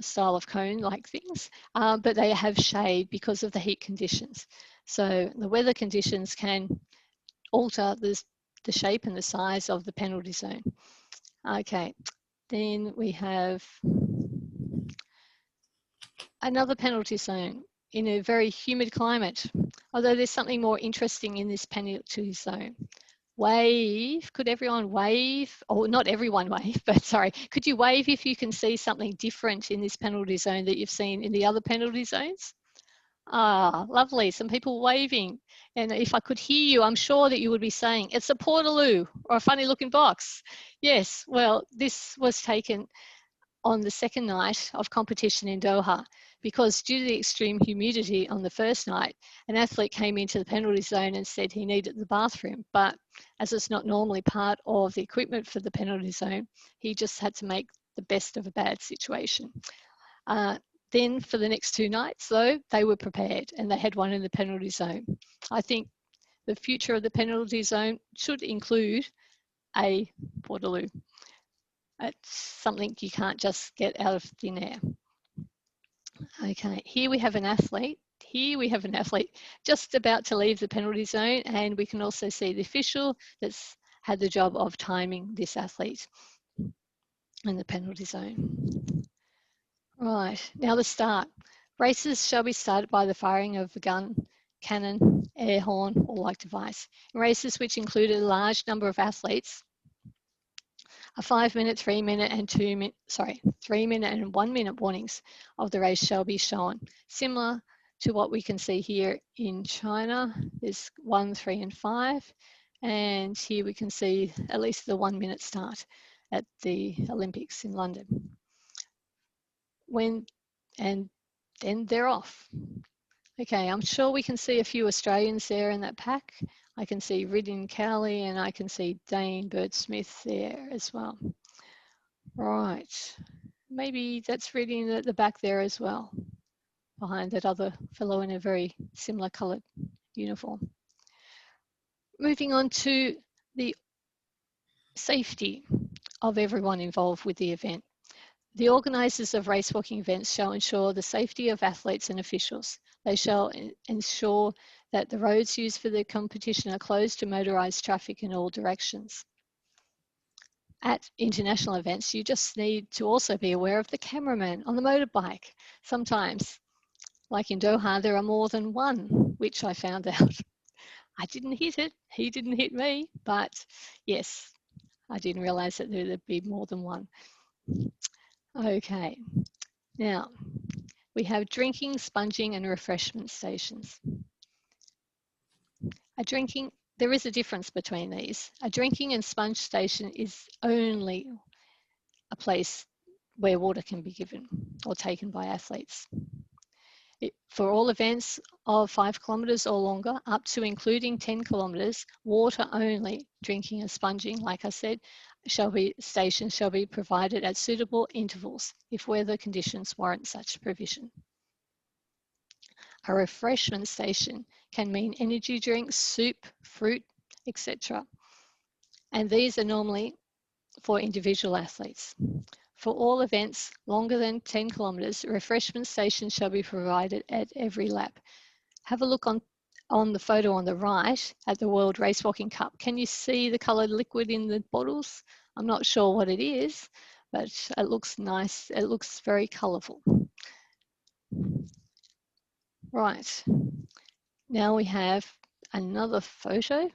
style of cone-like things, but they have shade because of the heat conditions. So the weather conditions can alter the shape and the size of the penalty zone. Okay, then we have another penalty zone in a very humid climate, although there's something more interesting in this penalty zone. Wave, could everyone wave? Oh, not everyone wave, but sorry. Could you wave if you can see something different in this penalty zone that you've seen in the other penalty zones? Ah, lovely, some people waving. And if I could hear you, I'm sure that you would be saying, it's a portaloo or a funny looking box. Yes, well, this was taken on the second night of competition in Doha, because due to the extreme humidity on the first night, an athlete came into the penalty zone and said he needed the bathroom, but as it's not normally part of the equipment for the penalty zone, he just had to make the best of a bad situation. Then for the next 2 nights though, they were prepared and they had one in the penalty zone. I think the future of the penalty zone should include a portaloo. It's something you can't just get out of thin air. Okay, here we have an athlete. Here we have an athlete just about to leave the penalty zone, and we can also see the official that's had the job of timing this athlete in the penalty zone. Right, now the start. Races shall be started by the firing of a gun, cannon, air horn, or like device. In races which included a large number of athletes, a 5 minute, 3 minute and 2 minute, 3 minute and 1 minute warnings of the race shall be shown. Similar to what we can see here in China, there's 1, 3 and 5. And here we can see at least the 1 minute start at the Olympics in London. And then they're off. Okay, I'm sure we can see a few Australians there in that pack. I can see Ridden Cowley and I can see Dane Bird-Smith there as well. Right, maybe that's Ridden at the back there as well, behind that other fellow in a very similar coloured uniform. Moving on to the safety of everyone involved with the event. The organisers of race walking events shall ensure the safety of athletes and officials. They shall ensure that the roads used for the competition are closed to motorised traffic in all directions. At international events, you just need to also be aware of the cameraman on the motorbike. Sometimes, like in Doha, there are more than one, which I found out. I didn't hit it, he didn't hit me, but yes, I didn't realise that there'd be more than one. Okay, now we have drinking, sponging and refreshment stations. There is a difference between these. A drinking and sponge station is only a place where water can be given or taken by athletes. For all events of 5 kilometres or longer, up to including 10 kilometres, water only, drinking and sponging, like I said, stations shall be provided at suitable intervals if weather conditions warrant such provision. A refreshment station can mean energy drinks, soup, fruit, etc. And these are normally for individual athletes. For all events longer than 10 kilometres, refreshment stations shall be provided at every lap. Have a look on the photo on the right at the World Race Walking Cup. Can you see the coloured liquid in the bottles? I'm not sure what it is, but it looks nice. It looks very colourful. Right, now we have another photo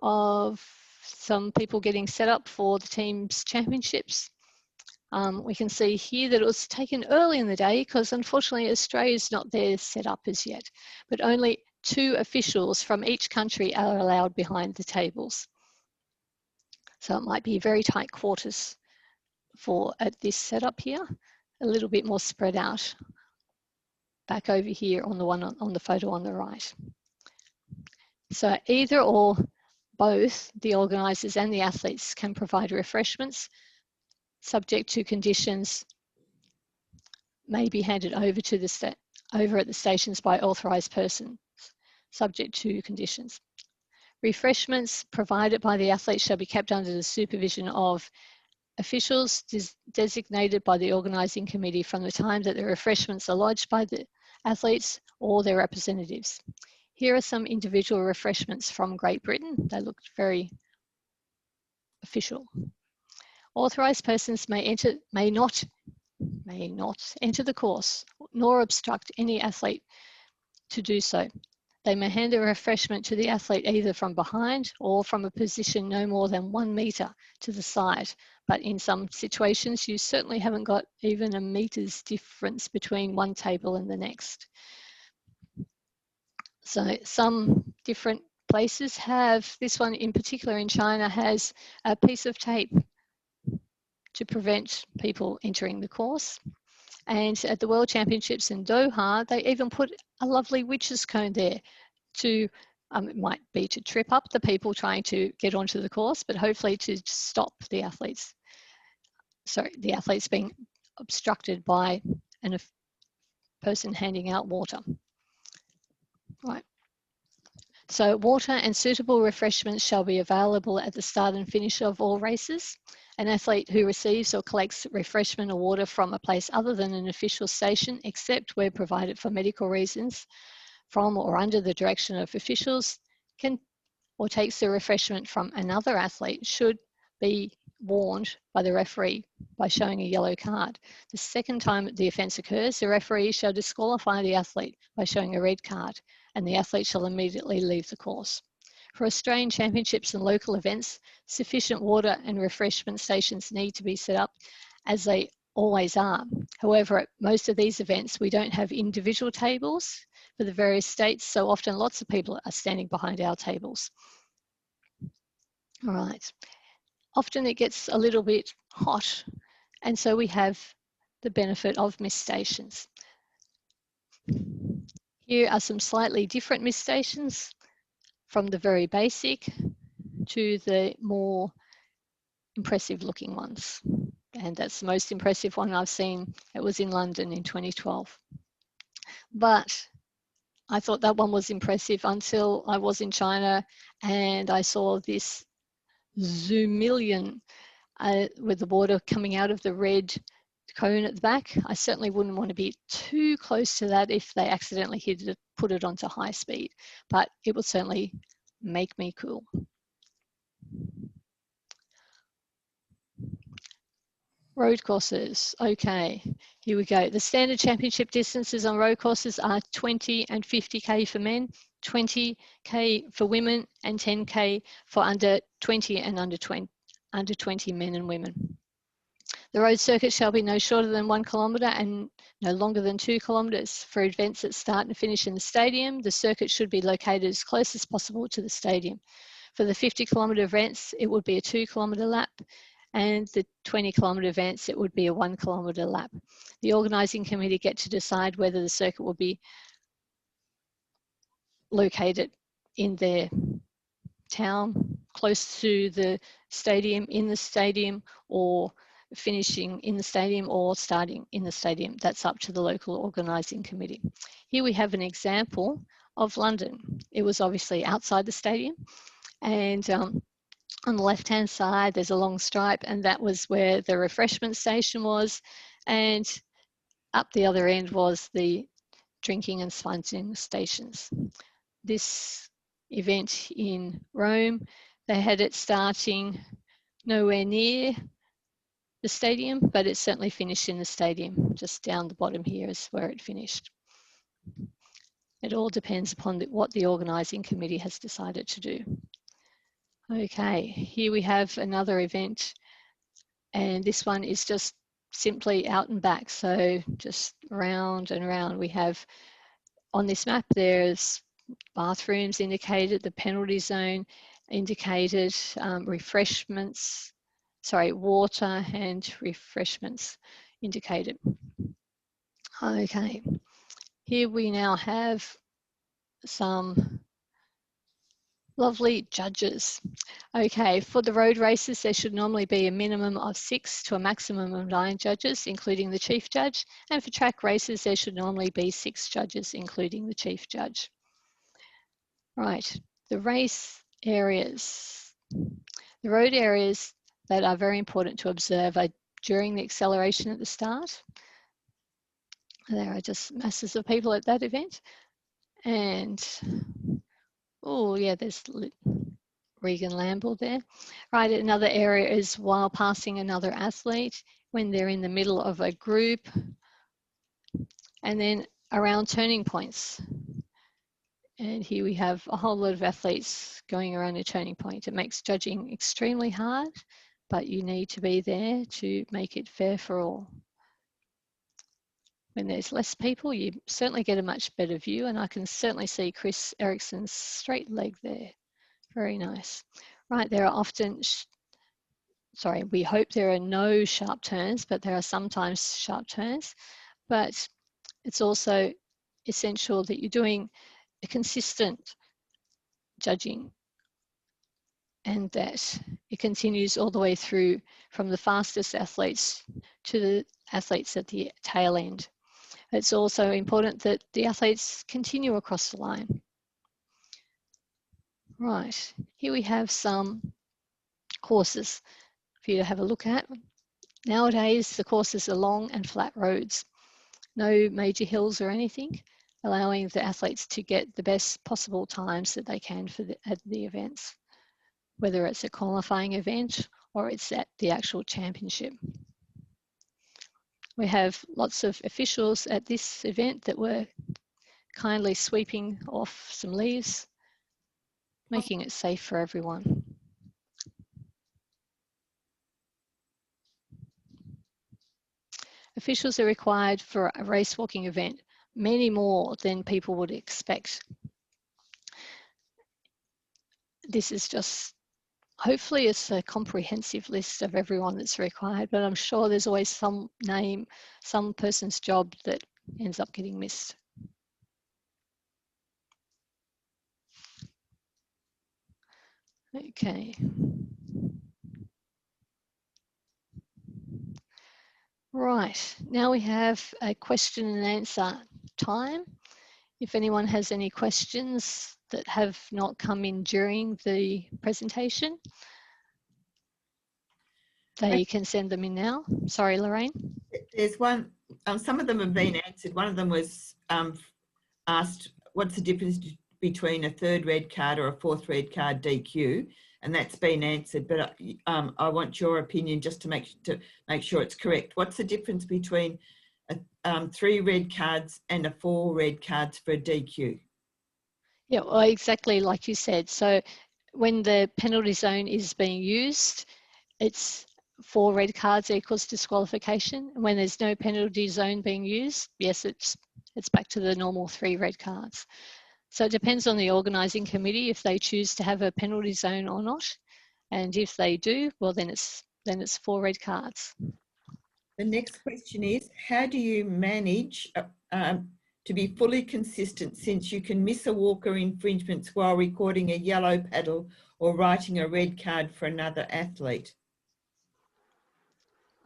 of some people getting set up for the team's championships. We can see here that it was taken early in the day because unfortunately Australia's not there set up as yet, but only 2 officials from each country are allowed behind the tables. So it might be very tight quarters for at this setup here, a little bit more spread out back over here on the one on the photo on the right. So either or both the organisers and the athletes can provide refreshments subject to conditions, may be handed over to the over at the stations by authorised persons, subject to conditions. Refreshments provided by the athletes shall be kept under the supervision of officials designated by the organising committee from the time that the refreshments are lodged by the athletes or their representatives. Here are some individual refreshments from Great Britain. They look very official. Authorised persons may not enter the course nor obstruct any athlete to do so. They may hand a refreshment to the athlete either from behind or from a position no more than 1 metre to the side. But in some situations, you certainly haven't got even a metre's difference between one table and the next. So some different places have, this one in particular in China has a piece of tape to prevent people entering the course. And at the World Championships in Doha, they even put a lovely witch's cone there to, it might be to trip up the people trying to get onto the course, but hopefully to stop the athletes, the athletes being obstructed by a person handing out water. Right. So water and suitable refreshments shall be available at the start and finish of all races. An athlete who receives or collects refreshment or water from a place other than an official station, except where provided for medical reasons, from or under the direction of officials, or takes the refreshment from another athlete, should be warned by the referee by showing a yellow card. The second time the offence occurs, the referee shall disqualify the athlete by showing a red card, and the athlete shall immediately leave the course. For Australian championships and local events, sufficient water and refreshment stations need to be set up, as they always are. However, at most of these events, we don't have individual tables for the various states, so often lots of people are standing behind our tables. All right. Often it gets a little bit hot, and so we have the benefit of mist stations. Here are some slightly different mist stations, from the very basic to the more impressive looking ones. And that's the most impressive one I've seen. It was in London in 2012. But I thought that one was impressive until I was in China and I saw this zoomillion with the water coming out of the red cone at the back. I certainly wouldn't want to be too close to that if they accidentally put it onto high speed, but it would certainly make me cool. Road courses, okay, here we go. The standard championship distances on road courses are 20 and 50k for men, 20k for women, and 10k for under 20 and under 20 men and women. The road circuit shall be no shorter than 1 kilometre and no longer than 2 kilometres. For events that start and finish in the stadium, the circuit should be located as close as possible to the stadium. For the 50-kilometre events, it would be a 2-kilometre lap, and the 20-kilometre events, it would be a 1-kilometre lap. The organising committee get to decide whether the circuit will be located in their town, close to the stadium, in the stadium, or finishing in the stadium or starting in the stadium. That's up to the local organising committee. Here we have an example of London. It was obviously outside the stadium, and on the left-hand side, there's a long stripe, and that was where the refreshment station was, and up the other end was the drinking and sponging stations. This event in Rome, they had it starting nowhere near the stadium, but it certainly finished in the stadium. Just down the bottom here is where it finished. It all depends upon what the organising committee has decided to do. Okay, here we have another event, and this one is just simply out and back. So just round and round. We have on this map, there's bathrooms indicated, the penalty zone indicated, water and refreshments indicated. Okay, here we now have some lovely judges. Okay, for the road races, there should normally be a minimum of 6 to a maximum of 9 judges, including the chief judge. And for track races, there should normally be 6 judges, including the chief judge. Right, the race areas. The road areas that are very important to observe are during the acceleration at the start. There are just masses of people at that event. And, oh yeah, there's Regan Lamble there. Right, another area is while passing another athlete, when they're in the middle of a group, and then around turning points. And here we have a whole lot of athletes going around a turning point. It makes judging extremely hard, but you need to be there to make it fair for all. When there's less people, you certainly get a much better view, and I can certainly see Chris Ericsson's straight leg there. Very nice. Right, there are often, we hope there are no sharp turns, but there are sometimes sharp turns. But it's also essential that you're doing a consistent judging and that it continues all the way through from the fastest athletes to the athletes at the tail end. It's also important that the athletes continue across the line. Right, here we have some courses for you to have a look at. Nowadays, the courses are long and flat roads, no major hills or anything, allowing the athletes to get the best possible times that they can for at the events, whether it's a qualifying event or it's at the actual championship. We have lots of officials at this event that were kindly sweeping off some leaves, making it safe for everyone. Officials are required for a race walking event, many more than people would expect. This is just, hopefully it's a comprehensive list of everyone that's required, but I'm sure there's always some name, some person's job that ends up getting missed. Okay. Right, now we have a question and answer time. If anyone has any questions that have not come in during the presentation, they can send them in now. Sorry, Lorraine. There's one, some of them have been answered. One of them was asked, what's the difference between a 3rd red card or a 4th red card DQ? And that's been answered, but I want your opinion just to make sure it's correct. What's the difference between 3 red cards and a 4 red cards for a DQ? Yeah, well, exactly like you said. So when the penalty zone is being used, it's 4 red cards equals disqualification. And when there's no penalty zone being used, yes, it's back to the normal 3 red cards. So it depends on the organising committee if they choose to have a penalty zone or not. And if they do, well, then it's 4 red cards. The next question is, how do you manage to be fully consistent, since you can miss a walker infringements while recording a yellow paddle or writing a red card for another athlete?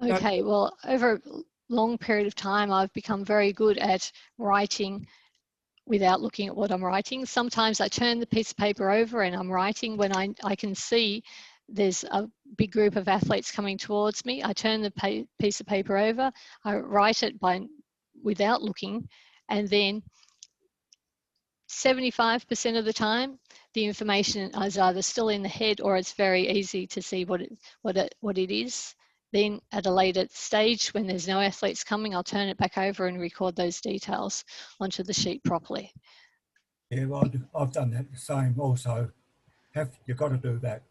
Okay, well, over a long period of time, I've become very good at writing without looking at what I'm writing. Sometimes I turn the piece of paper over and I'm writing when I can see there's a big group of athletes coming towards me. I turn the piece of paper over, I write it without looking, and then 75% of the time, the information is either still in the head or it's very easy to see what it is. Then at a later stage, when there's no athletes coming, I'll turn it back over and record those details onto the sheet properly. Yeah, well, I've done that the same also. You've got to do that.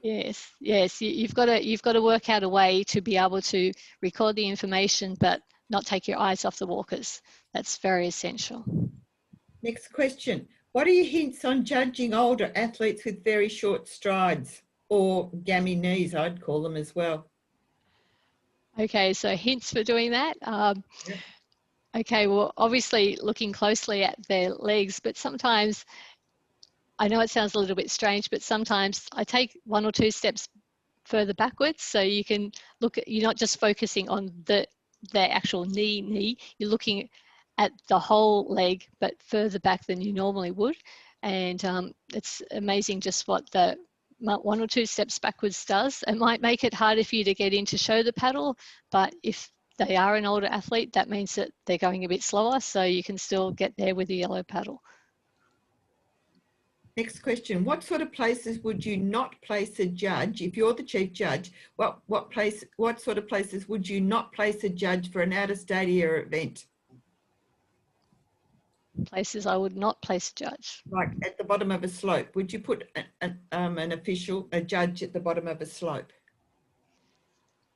Yes, yes, you've got to work out a way to be able to record the information, but not take your eyes off the walkers. That's very essential. Next question. What are your hints on judging older athletes with very short strides, or gammy knees, I'd call them as well? Okay, so hints for doing that. Yep. Okay, well, obviously looking closely at their legs, but sometimes, I know it sounds a little bit strange, but sometimes I take 1 or 2 steps further backwards, so you can look at, you're not just focusing on the actual knee, you're looking at the whole leg, but further back than you normally would. And it's amazing just what the 1 or 2 steps backwards does. It might make it harder for you to get in to show the paddle, but if they are an older athlete, that means that they're going a bit slower, so you can still get there with the yellow paddle. Next question. What sort of places would you not place a judge if you're the chief judge? What sort of places would you not place a judge for an out-of-stadium event? Places I would not place a judge. Like at the bottom of a slope. Would you put a judge at the bottom of a slope?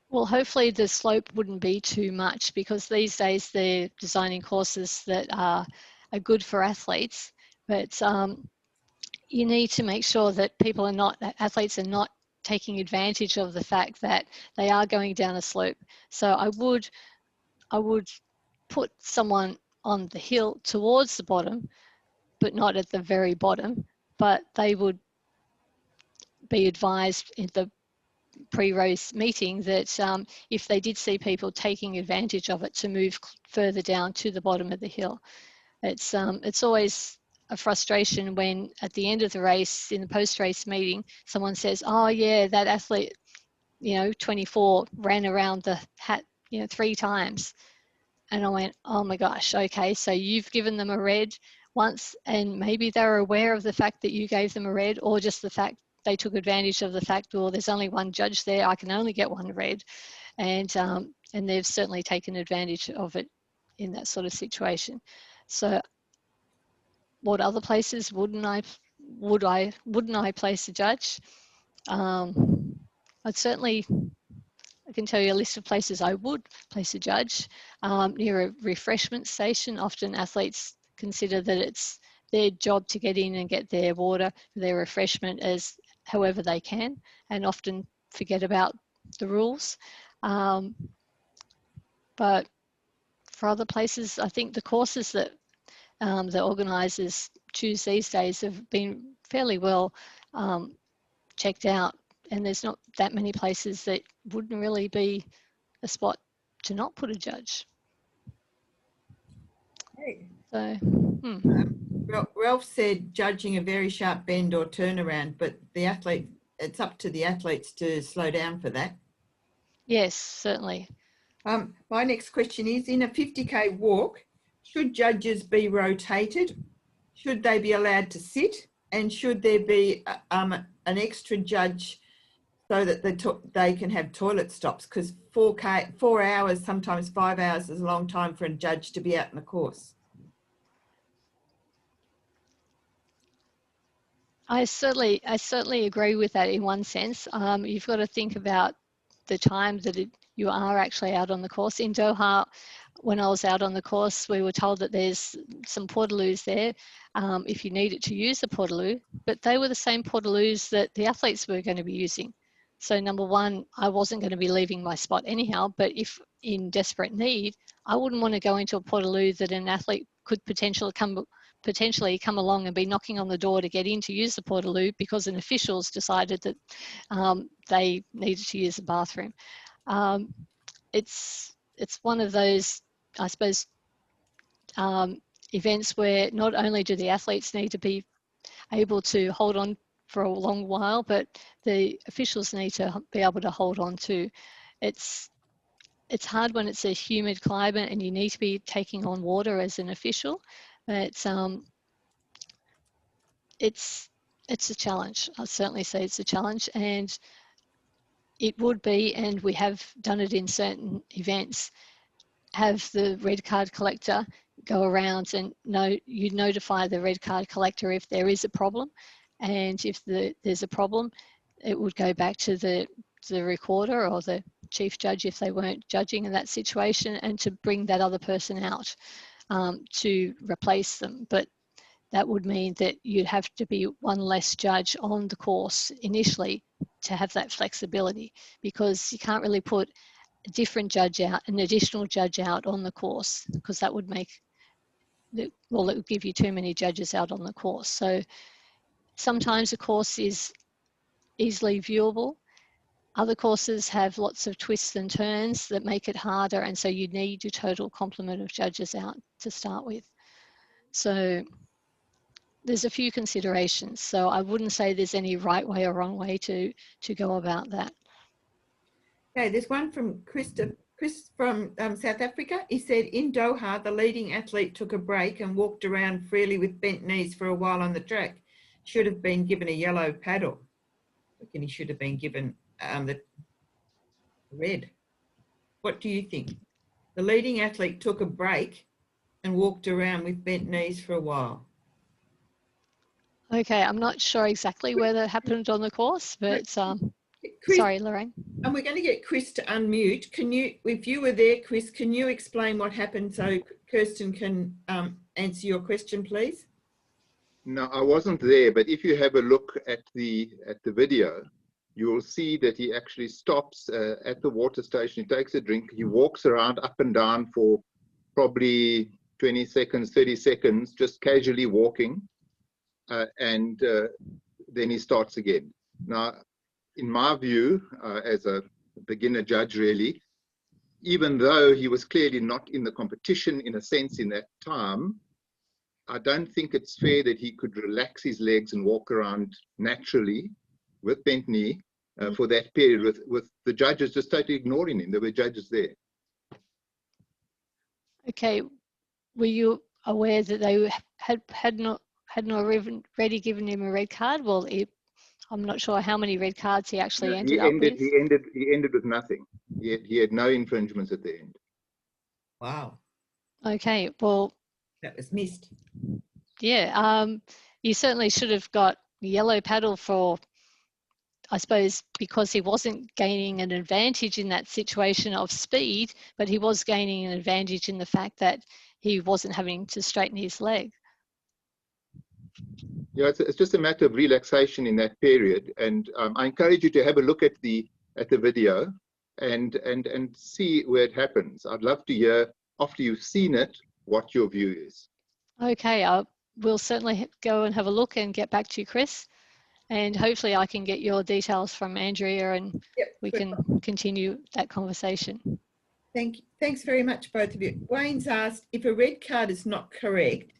Well, hopefully the slope wouldn't be too much, because these days they're designing courses that are good for athletes, but you need to make sure that athletes are not taking advantage of the fact that they are going down a slope. So I would put someone on the hill towards the bottom, but not at the very bottom, but they would be advised in the pre-race meeting that if they did see people taking advantage of it, to move further down to the bottom of the hill. It's always a frustration when at the end of the race, in the post-race meeting, someone says, oh yeah, that athlete, 24 ran around the hat, 3 times. And I went, oh my gosh, okay, so you've given them a red once, and maybe they're aware of the fact that you gave them a red, or just the fact they took advantage of the fact, well, there's only 1 judge there, I can only get 1 red. And they've certainly taken advantage of it in that sort of situation. So what other places wouldn't I place a judge? I can tell you a list of places I would place a judge. Near a refreshment station, often athletes consider that it's their job to get in and get their water, their refreshment as however they can, and often forget about the rules. But for other places, I think the courses that the organisers choose these days have been fairly well checked out, and there's not that many places that wouldn't really be a spot to not put a judge. Hey. So, Ralph said judging a very sharp bend or turnaround, but it's up to the athletes to slow down for that. yes, certainly. My next question is, in a 50K walk, should judges be rotated? Should they be allowed to sit? And should there be an extra judge so that they can have toilet stops? Because 4 hours, sometimes 5 hours is a long time for a judge to be out in the course. I certainly agree with that in one sense. You've got to think about the time that you are actually out on the course. In Doha, when I was out on the course, we were told that there's some portaloos there if you needed to use the portaloo, but they were the same portaloos that the athletes were going to be using. So number one, I wasn't going to be leaving my spot anyhow, but if in desperate need, I wouldn't want to go into a portaloo that an athlete could potentially come along and be knocking on the door to get in to use the portaloo because an official's decided that they needed to use the bathroom. It's one of those, I suppose, events where not only do the athletes need to be able to hold on for a long while, but the officials need to be able to hold on too. It's hard when it's a humid climate and you need to be taking on water as an official, but it's a challenge. I'll certainly say it's a challenge, and it would be, and we have done it in certain events, have the red card collector go around and you notify the red card collector if there is a problem, and if there's a problem, it would go back to the recorder or the chief judge if they weren't judging in that situation, and to bring that other person out to replace them. But that would mean that you'd have to be one less judge on the course initially to have that flexibility, because you can't really put a different judge out, an additional judge out on the course, because that would make, well, it would give you too many judges out on the course. So sometimes a course is easily viewable. Other courses have lots of twists and turns that make it harder, and so you need your total complement of judges out to start with. So there's a few considerations. So I wouldn't say there's any right way or wrong way to go about that. Okay, there's one from Chris from South Africa. He said, in Doha, the leading athlete took a break and walked around freely with bent knees for a while on the track. Should have been given a yellow paddle. I reckon he should have been given the red. What do you think? The leading athlete took a break and walked around with bent knees for a while. Okay, I'm not sure exactly where that happened on the course, but Chris, sorry, Lorraine. And we're going to get Chris to unmute. Can you, if you were there, Chris, can you explain what happened so Kirsten can answer your question, please? No, I wasn't there, but if you have a look at the video, you will see that he actually stops at the water station. He takes a drink. He walks around up and down for probably 20 seconds, 30 seconds, just casually walking, and then he starts again. Now, in my view, as a beginner judge, really, even though he was clearly not in the competition in a sense in that time, I don't think it's fair that he could relax his legs and walk around naturally with bent knee for that period with the judges just totally ignoring him. There were judges there. Okay, were you aware that they had not already given him a red card? Well, I'm not sure how many red cards he actually ended up with. He ended with nothing. He had no infringements at the end. Wow. Okay, well, that was missed. Yeah, you certainly should have got a yellow paddle for, I suppose, because he wasn't gaining an advantage in that situation of speed, but he was gaining an advantage in the fact that he wasn't having to straighten his leg. Yeah, it's just a matter of relaxation in that period, and I encourage you to have a look at the video and see where it happens. I'd love to hear, after you've seen it, what your view is. Okay, we'll certainly go and have a look and get back to you, Chris, and hopefully I can get your details from Andrea and we can continue that conversation. Thank you. Thanks very much, both of you. Wayne's asked, if a red card is not correct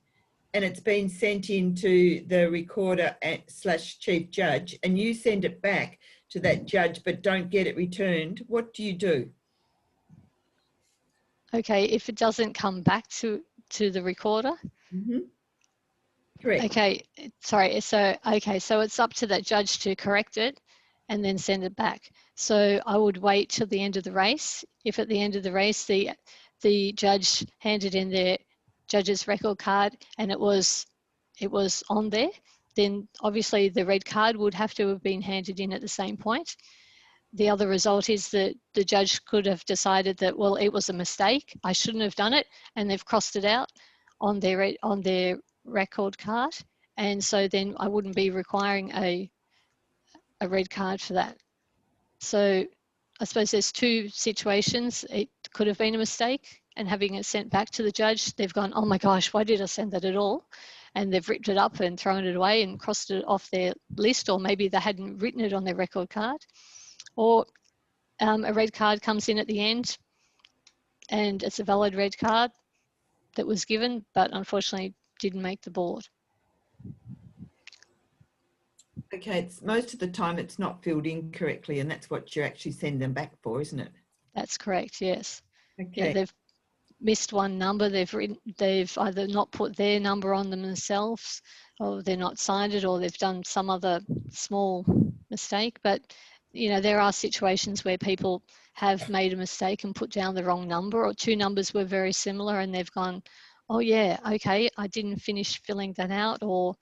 and it's been sent in to the recorder / chief judge and you send it back to that judge but don't get it returned, what do you do? Okay, if it doesn't come back to the recorder? Mm-hmm. Correct. Okay, sorry. So it's up to that judge to correct it and then send it back. So I would wait till the end of the race. If at the end of the race the judge handed in their judge's record card and it was on there, then obviously the red card would have to have been handed in at the same point. The other result is that the judge could have decided that, well, it was a mistake, I shouldn't have done it, and they've crossed it out on their record card, and so then I wouldn't be requiring a red card for that. So I suppose there's two situations. It could have been a mistake, and having it sent back to the judge, they've gone, oh my gosh, why did I send that at all? And they've ripped it up and thrown it away and crossed it off their list, or maybe they hadn't written it on their record card. Or a red card comes in at the end and it's a valid red card that was given, but unfortunately didn't make the board. Okay, most of the time it's not filled in correctly, and that's what you actually send them back for, isn't it? That's correct, yes. Okay. Yeah, they've missed one number, they've either not put their number on them themselves, or they're not signed it, or they've done some other small mistake, but you know, there are situations where people have made a mistake and put down the wrong number, or two numbers were very similar and they've gone, oh yeah, okay, I didn't finish filling that out, or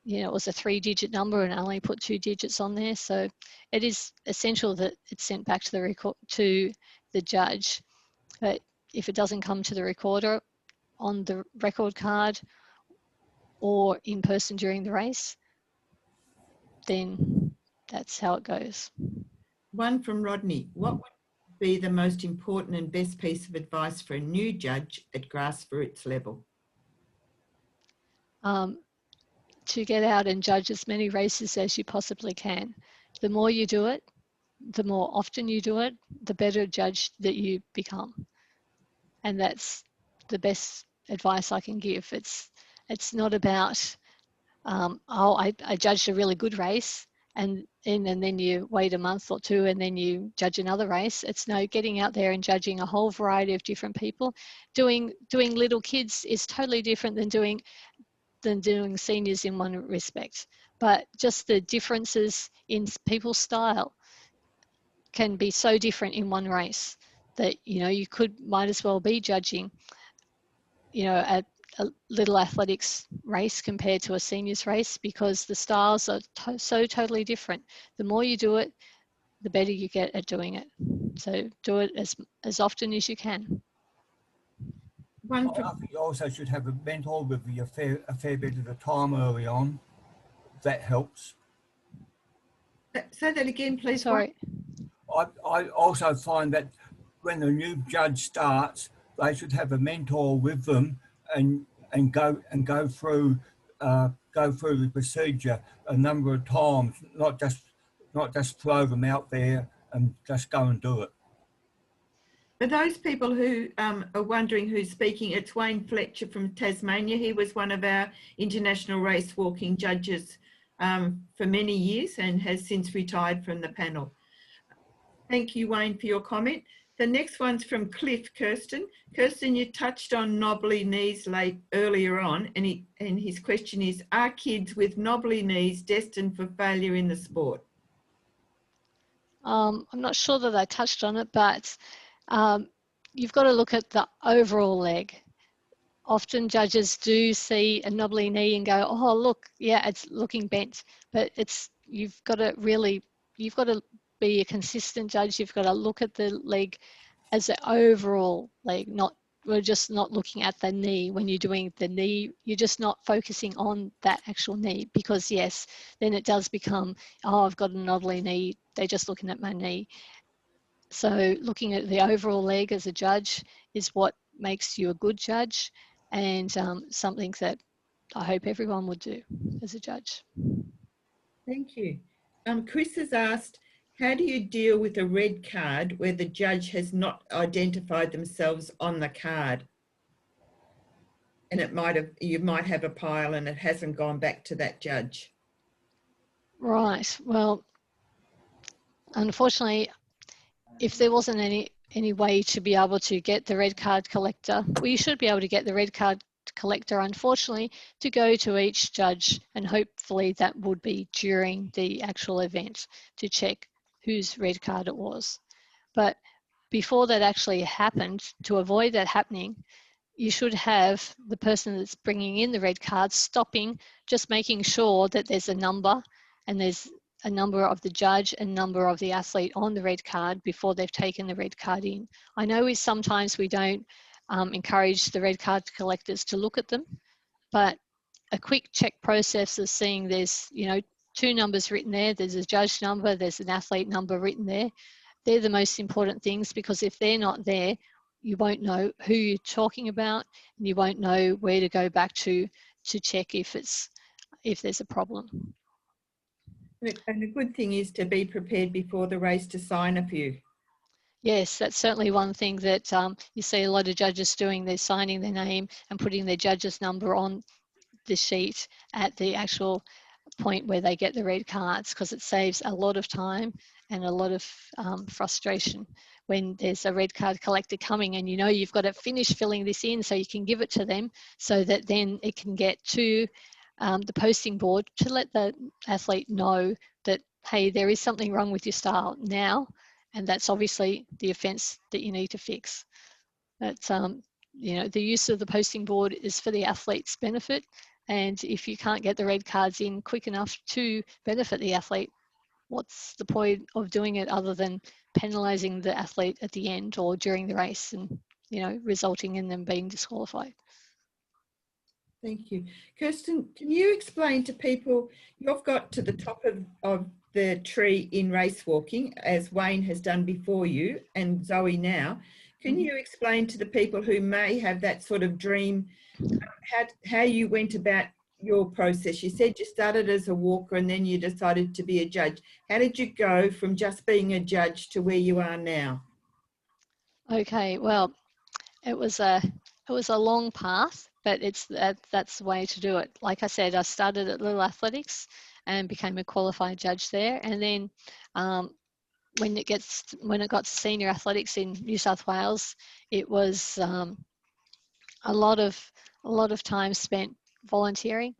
you know, it was a 3-digit number and I only put 2 digits on there. So it is essential that it's sent back to the record, to the judge. But if it doesn't come to the recorder on the record card or in person during the race, then that's how it goes. One from Rodney. What would be the most important and best piece of advice for a new judge at grassroots level? To get out and judge as many races as you possibly can. The more you do it, the more often you do it, the better judge that you become. And that's the best advice I can give. It's not about, oh, I judged a really good race and then you wait a month or two and then you judge another race. It's no, getting out there and judging a whole variety of different people. Doing little kids is totally different than doing seniors in one respect, but just the differences in people's style can be so different in one race that, you know, you might as well be judging, you know, a little athletics race compared to a seniors race, because the styles are so totally different. The more you do it, the better you get at doing it. So do it as often as you can. I think you also should have a mentor with you a fair bit of the time early on. That helps. Say that again, please. Sorry. I also find that when a new judge starts, they should have a mentor with them and go through the procedure a number of times, not just throw them out there and just go and do it. For those people who are wondering who's speaking, it's Wayne Fletcher from Tasmania. He was one of our international race walking judges for many years and has since retired from the panel. Thank you, Wayne, for your comment. The next one's from Cliff, Kirsten. Kirsten, you touched on knobbly knees earlier on, and his question is, are kids with knobbly knees destined for failure in the sport? I'm not sure that I touched on it, but you've got to look at the overall leg. Often judges do see a knobbly knee and go, oh, look, yeah, it's looking bent, but you've got to be a consistent judge. You've got to look at the leg as an overall leg, we're just not looking at the knee. When you're doing the knee, you're just not focusing on that actual knee, because yes, then it does become, oh, I've got a knobbly knee, they're just looking at my knee. So looking at the overall leg as a judge is what makes you a good judge, and something that I hope everyone would do as a judge. Thank you. Chris has asked, how do you deal with a red card where the judge has not identified themselves on the card? And you might have a pile and it hasn't gone back to that judge. Right. Well, unfortunately, if there wasn't any way to be able to get the red card collector, well, you should be able to get the red card collector, unfortunately, to go to each judge, and hopefully that would be during the actual event to check whose red card it was. But before that actually happened, to avoid that happening, you should have the person that's bringing in the red card stopping, just making sure that there's a number, and there's a number of the judge and number of the athlete on the red card before they've taken the red card in. I know sometimes we don't encourage the red card collectors to look at them, but a quick check process of seeing there's, you know, 2 numbers written there, there's a judge number, there's an athlete number written there. They're the most important things, because if they're not there, you won't know who you're talking about, and you won't know where to go back to check if there's a problem. And the good thing is to be prepared before the race to sign a few. Yes, that's certainly one thing that you see a lot of judges doing. They're signing their name and putting their judge's number on the sheet at the actual point where they get the red cards, because it saves a lot of time and a lot of frustration when there's a red card collector coming and you know you've got to finish filling this in so you can give it to them, so that then it can get to the posting board to let the athlete know that hey, there is something wrong with your style now, and that's obviously the offence that you need to fix. That's, you know, the use of the posting board is for the athlete's benefit, and if you can't get the red cards in quick enough to benefit the athlete, what's the point of doing it other than penalising the athlete at the end or during the race and, you know, resulting in them being disqualified? Thank you. Kirsten, can you explain to people, you've got to the top of the tree in race walking, as Wayne has done before you and Zoe now. Can you explain to the people who may have that sort of dream, how you went about your process? You said you started as a walker and then you decided to be a judge. How did you go from just being a judge to where you are now? Okay, well, it was a long path, but that's the way to do it. Like I said, I started at Little Athletics and became a qualified judge there, and then when it got to senior athletics in New South Wales, it was a lot of time spent volunteering,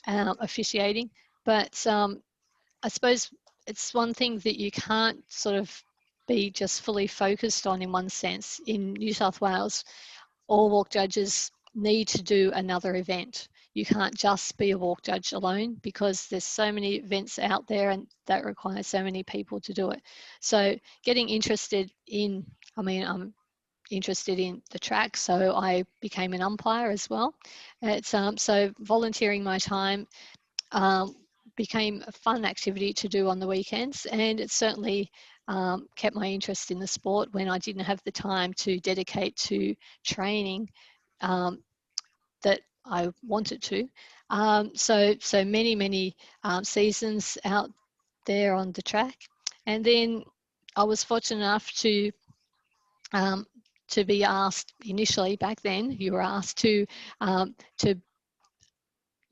officiating. But I suppose it's one thing that you can't sort of be just fully focused on in one sense. In New South Wales, all walk judges need to do another event. You can't just be a walk judge alone because there's so many events out there and that require so many people to do it. So getting interested in, I'm interested in the track, so I became an umpire as well. It's so volunteering my time became a fun activity to do on the weekends, and it certainly kept my interest in the sport when I didn't have the time to dedicate to training that I wanted to. So many seasons out there on the track, and then I was fortunate enough to be asked initially. Back then, you were asked to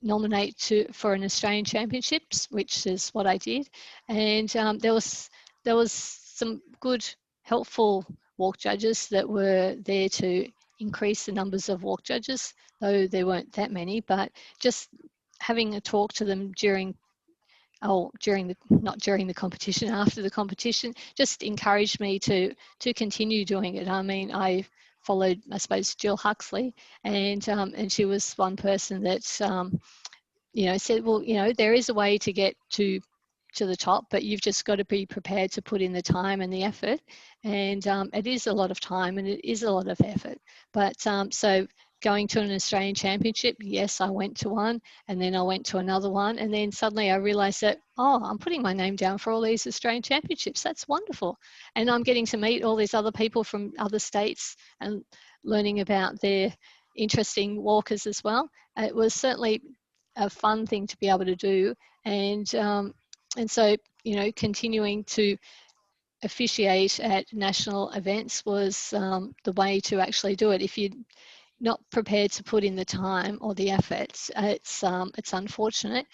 nominate for an Australian Championships, which is what I did, and there was some good, helpful walk judges that were there to increase the numbers of walk judges, though there weren't that many. But just having a talk to them not during the competition, after the competition, just encouraged me to continue doing it. I mean, I followed, I suppose, Jill Huxley, and she was one person that you know, said, well, you know, there is a way to get to the top, but you've just got to be prepared to put in the time and the effort. And it is a lot of time and it is a lot of effort. But so going to an Australian Championship, yes, I went to one, and then I went to another one, and then suddenly I realised that, oh, I'm putting my name down for all these Australian Championships. That's wonderful. And I'm getting to meet all these other people from other states and learning about their interesting walkers as well. It was certainly a fun thing to be able to do, and so, you know, continuing to officiate at national events was the way to actually do it. If you're not prepared to put in the time or the effort, it's unfortunate.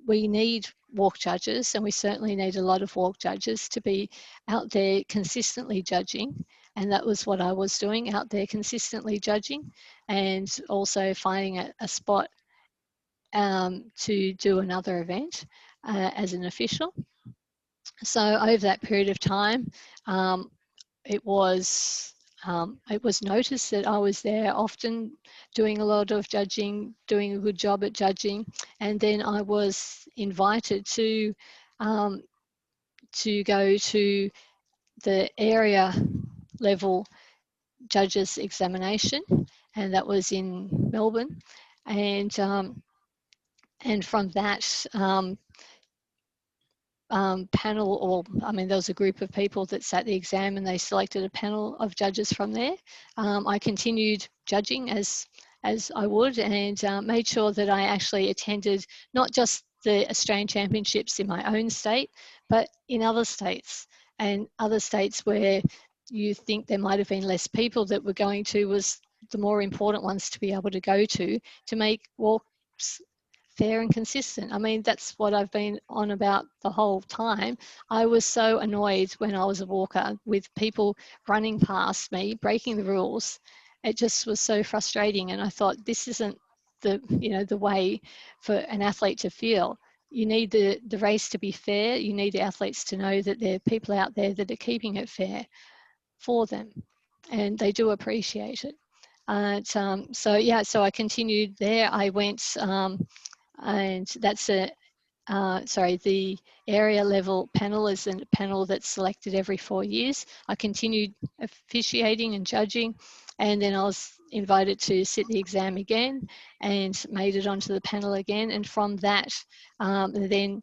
We need walk judges, and we certainly need a lot of walk judges to be out there consistently judging, and that was what I was doing, out there consistently judging, and also finding a spot to do another event as an official. So over that period of time, it was noticed that I was there often, doing a lot of judging, doing a good job at judging, and then I was invited to go to the area level judges examination, and that was in Melbourne, and from that panel, or I mean, there was a group of people that sat the exam, and they selected a panel of judges from there. I continued judging as I would, and made sure that I actually attended not just the Australian Championships in my own state, but in other states, and other states where you think there might have been less people that were going to, was the more important ones to be able to go to make walks fair and consistent. I mean, that's what I've been on about the whole time. I was so annoyed when I was a walker with people running past me, breaking the rules. It just was so frustrating, and I thought, this isn't the way for an athlete to feel. you need the race to be fair. You need the athletes to know that there are people out there that are keeping it fair for them, and they do appreciate it. So yeah, so I continued there. I went, and that's the area level panel is a panel that's selected every 4 years. I continued officiating and judging, and then I was invited to sit the exam again and made it onto the panel again. And from that, then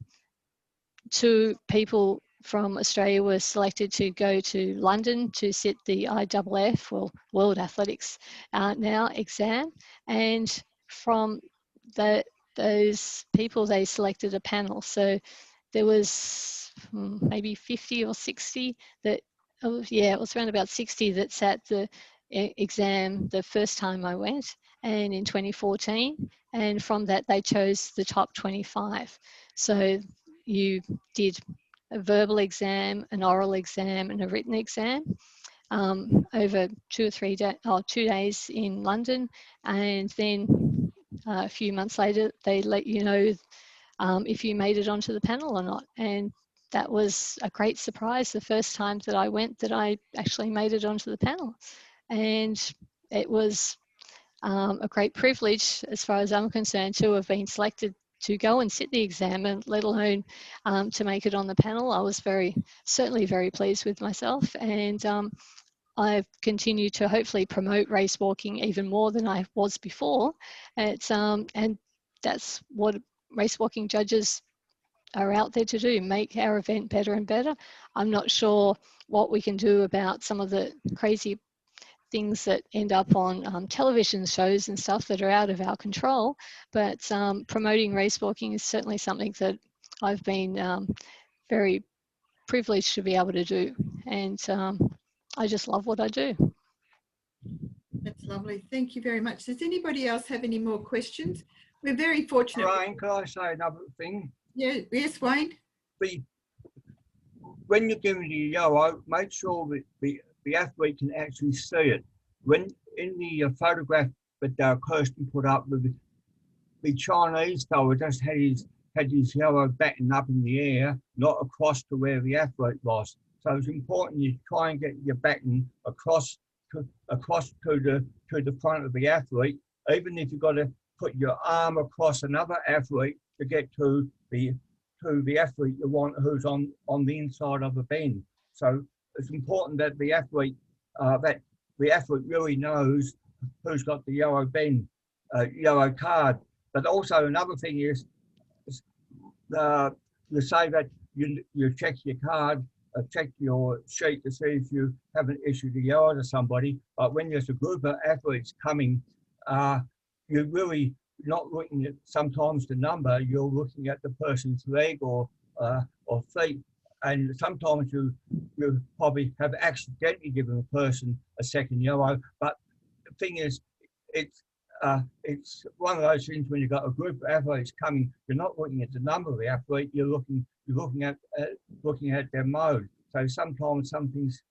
2 people from Australia were selected to go to London to sit the IAAF, well, World Athletics now exam. And from those people, they selected a panel. So there was maybe 50 or 60 that, oh yeah, it was around about 60 that sat the exam the first time I went, and in 2014. And from that, they chose the top 25. So you did a verbal exam, an oral exam, and a written exam over 2 days in London. And then a few months later, they let you know if you made it onto the panel or not. And that was a great surprise the first time that I went, that I actually made it onto the panel. And it was a great privilege, as far as I'm concerned, to have been selected to go and sit the exam, and let alone to make it on the panel. I was certainly very pleased with myself, and I've continued to hopefully promote race walking even more than I was before. And that's what race walking judges are out there to do, make our event better and better. I'm not sure what we can do about some of the crazy things that end up on television shows and stuff that are out of our control, but promoting race walking is certainly something that I've been very privileged to be able to do, and I just love what I do. That's lovely. Thank you very much. Does anybody else have any more questions? We're very fortunate. Brian, can I say another thing? Yeah, yes, Wayne. When you're giving the yellow, make sure that the athlete can actually see it. When in the photograph that Kirsten put up, with the Chinese fellow just had his yellow baton up in the air, not across to where the athlete was. So it's important you try and get your baton across to the front of the athlete, even if you've got to put your arm across another athlete to get to the athlete you want, who's on the inside of the bend. So it's important that the athlete really knows who's got the yellow bend, yellow card. But also another thing is you say that you check your card, check your sheet to see if you haven't issued a yellow to somebody. But when there's a group of athletes coming, you're really not looking at sometimes the number, you're looking at the person's leg or feet. And sometimes you probably have accidentally given a person a second yellow. But the thing is, it's one of those things when you've got a group of athletes coming, you're not looking at the number of the athlete, you're looking at their mode. So sometimes some things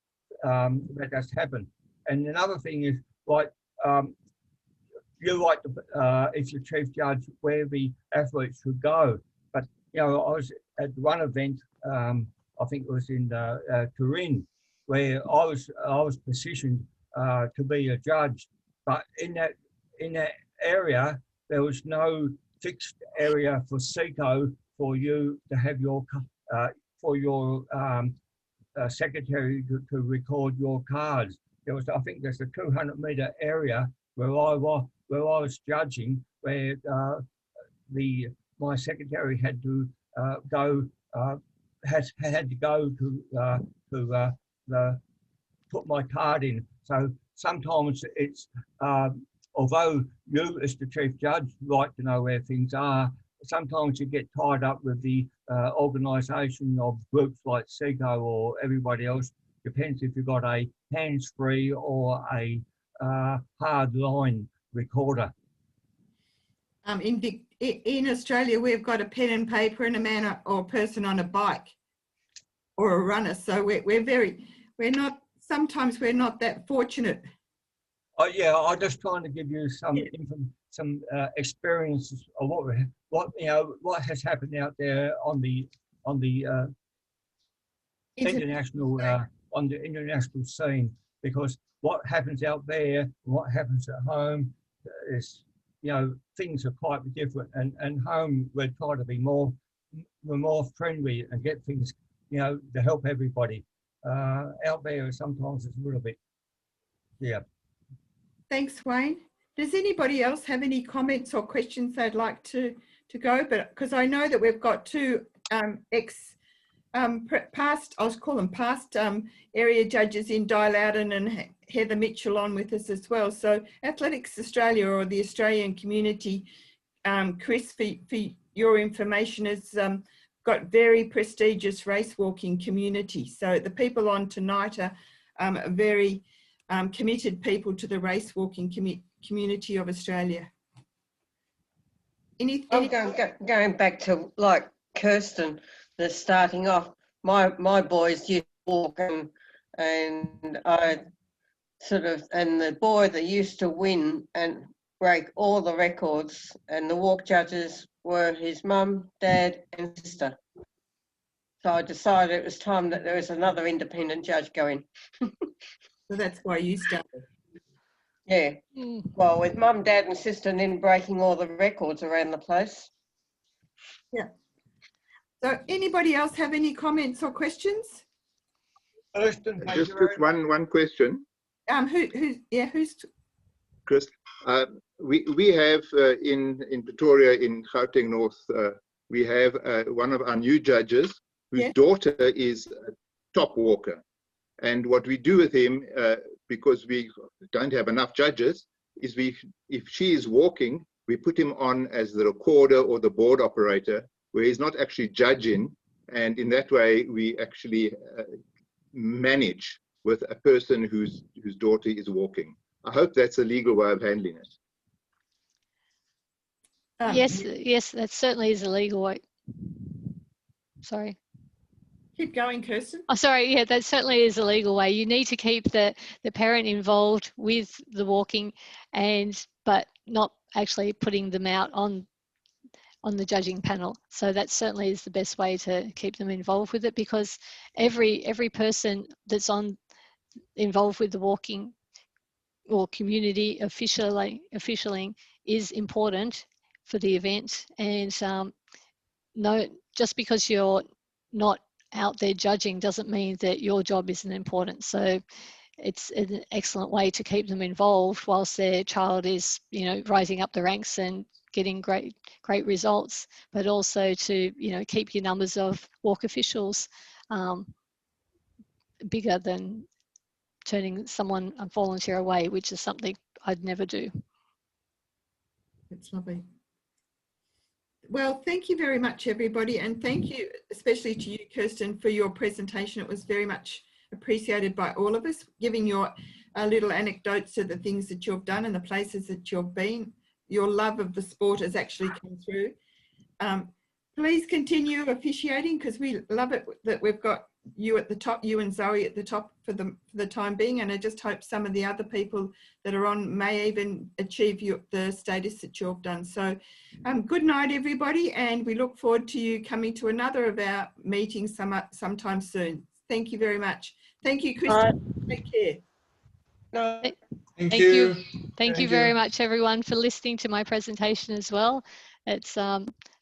that does happen. And another thing is, like, you like if you're chief judge, where the athletes should go. But I was at one event, I think it was in Turin, where I was positioned to be a judge. But in that area, there was no fixed area for SECO for you to have your secretary to record your cards. I think there's a 200-meter area where I was judging, where my secretary had to go to put my card in. So sometimes it's although you as the chief judge like to know where things are, sometimes you get tied up with the organisation of groups like SECO or everybody else. Depends if you've got a hands-free or a hard line recorder. In Australia, we've got a pen and paper and a man or a person on a bike or a runner. So sometimes we're not that fortunate. Oh yeah, I'm just trying to give you some experiences of what has happened out there on the international scene, because what happens out there and what happens at home is, things are quite different, and home we're trying to be more friendly and get things, to help everybody. Out there sometimes it's a little bit, Thanks, Wayne. Does anybody else have any comments or questions they'd like to go? But because I know that we've got two past, I'll call them past area judges in Di Loudon and Heather Mitchell on with us as well. So Athletics Australia, or the Australian community, Chris, for your information, has got very prestigious race walking community. So the people on tonight are very committed people to the race walking community of Australia. I'm going back to like Kirsten, the starting off. My boys used to walk, and I and the boy that used to win and break all the records, and the walk judges were his mum, dad, and sister. So I decided it was time that there was another independent judge going. So that's why you started. Yeah. Well, with mum, dad, and sister, and then breaking all the records around the place. Yeah. So anybody else have any comments or questions? Kirsten, Just one question. Who's Chris, we have in Pretoria, in Gauteng North, we have one of our new judges whose daughter is a top walker. And what we do with him, because we don't have enough judges, is if she is walking, we put him on as the recorder or the board operator, where he's not actually judging. And in that way, we actually manage with a person whose daughter is walking. I hope that's a legal way of handling it. Yes, that certainly is a legal way. Sorry. Keep going, Kirsten. Oh, sorry. Yeah, that certainly is a legal way. You need to keep the parent involved with the walking, but not actually putting them out on the judging panel. So that certainly is the best way to keep them involved with it, because every person that's involved with the walking or community officialing is important for the event. And no, just because you're not out there judging doesn't mean that your job isn't important. So it's an excellent way to keep them involved whilst their child is, rising up the ranks and getting great results, but also to, keep your numbers of walk officials bigger than turning someone, a volunteer, away, which is something I'd never do. That's lovely. Well, thank you very much, everybody. And thank you, especially to you, Kirsten, for your presentation. It was very much appreciated by all of us, giving your little anecdotes of the things that you've done and the places that you've been. Your love of the sport has actually come through. Please continue officiating, because we love it that we've got you at the top, you and Zoe at the top for the time being. And I just hope some of the other people that are on may even achieve the status that you've done. So good night, everybody. And we look forward to you coming to another of our meetings sometime soon. Thank you very much. Thank you, Kristen. Take care. Thank you. Thank you very much, everyone, for listening to my presentation as well.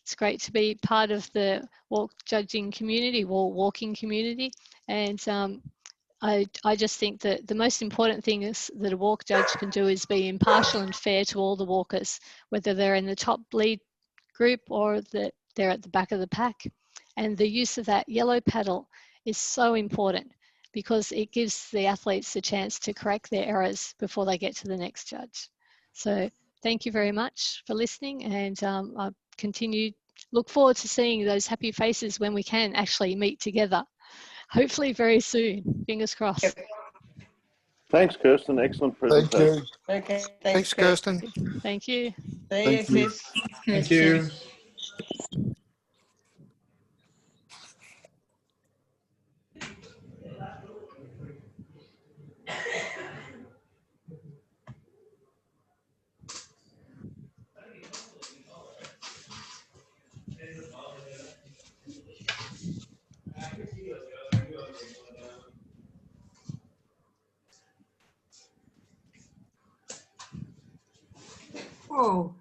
It's great to be part of the walk judging community, walking community. And I just think that the most important thing is that a walk judge can do is be impartial and fair to all the walkers, whether they're in the top lead group or that they're at the back of the pack. And the use of that yellow paddle is so important, because it gives the athletes a chance to correct their errors before they get to the next judge. So thank you very much for listening, and I look forward to seeing those happy faces when we can actually meet together, hopefully very soon. Fingers crossed. Thanks, Kirsten. Excellent presentation. Thank you. Okay. Thanks, Kirsten. Thank you. Thank you. Thank you. Oh,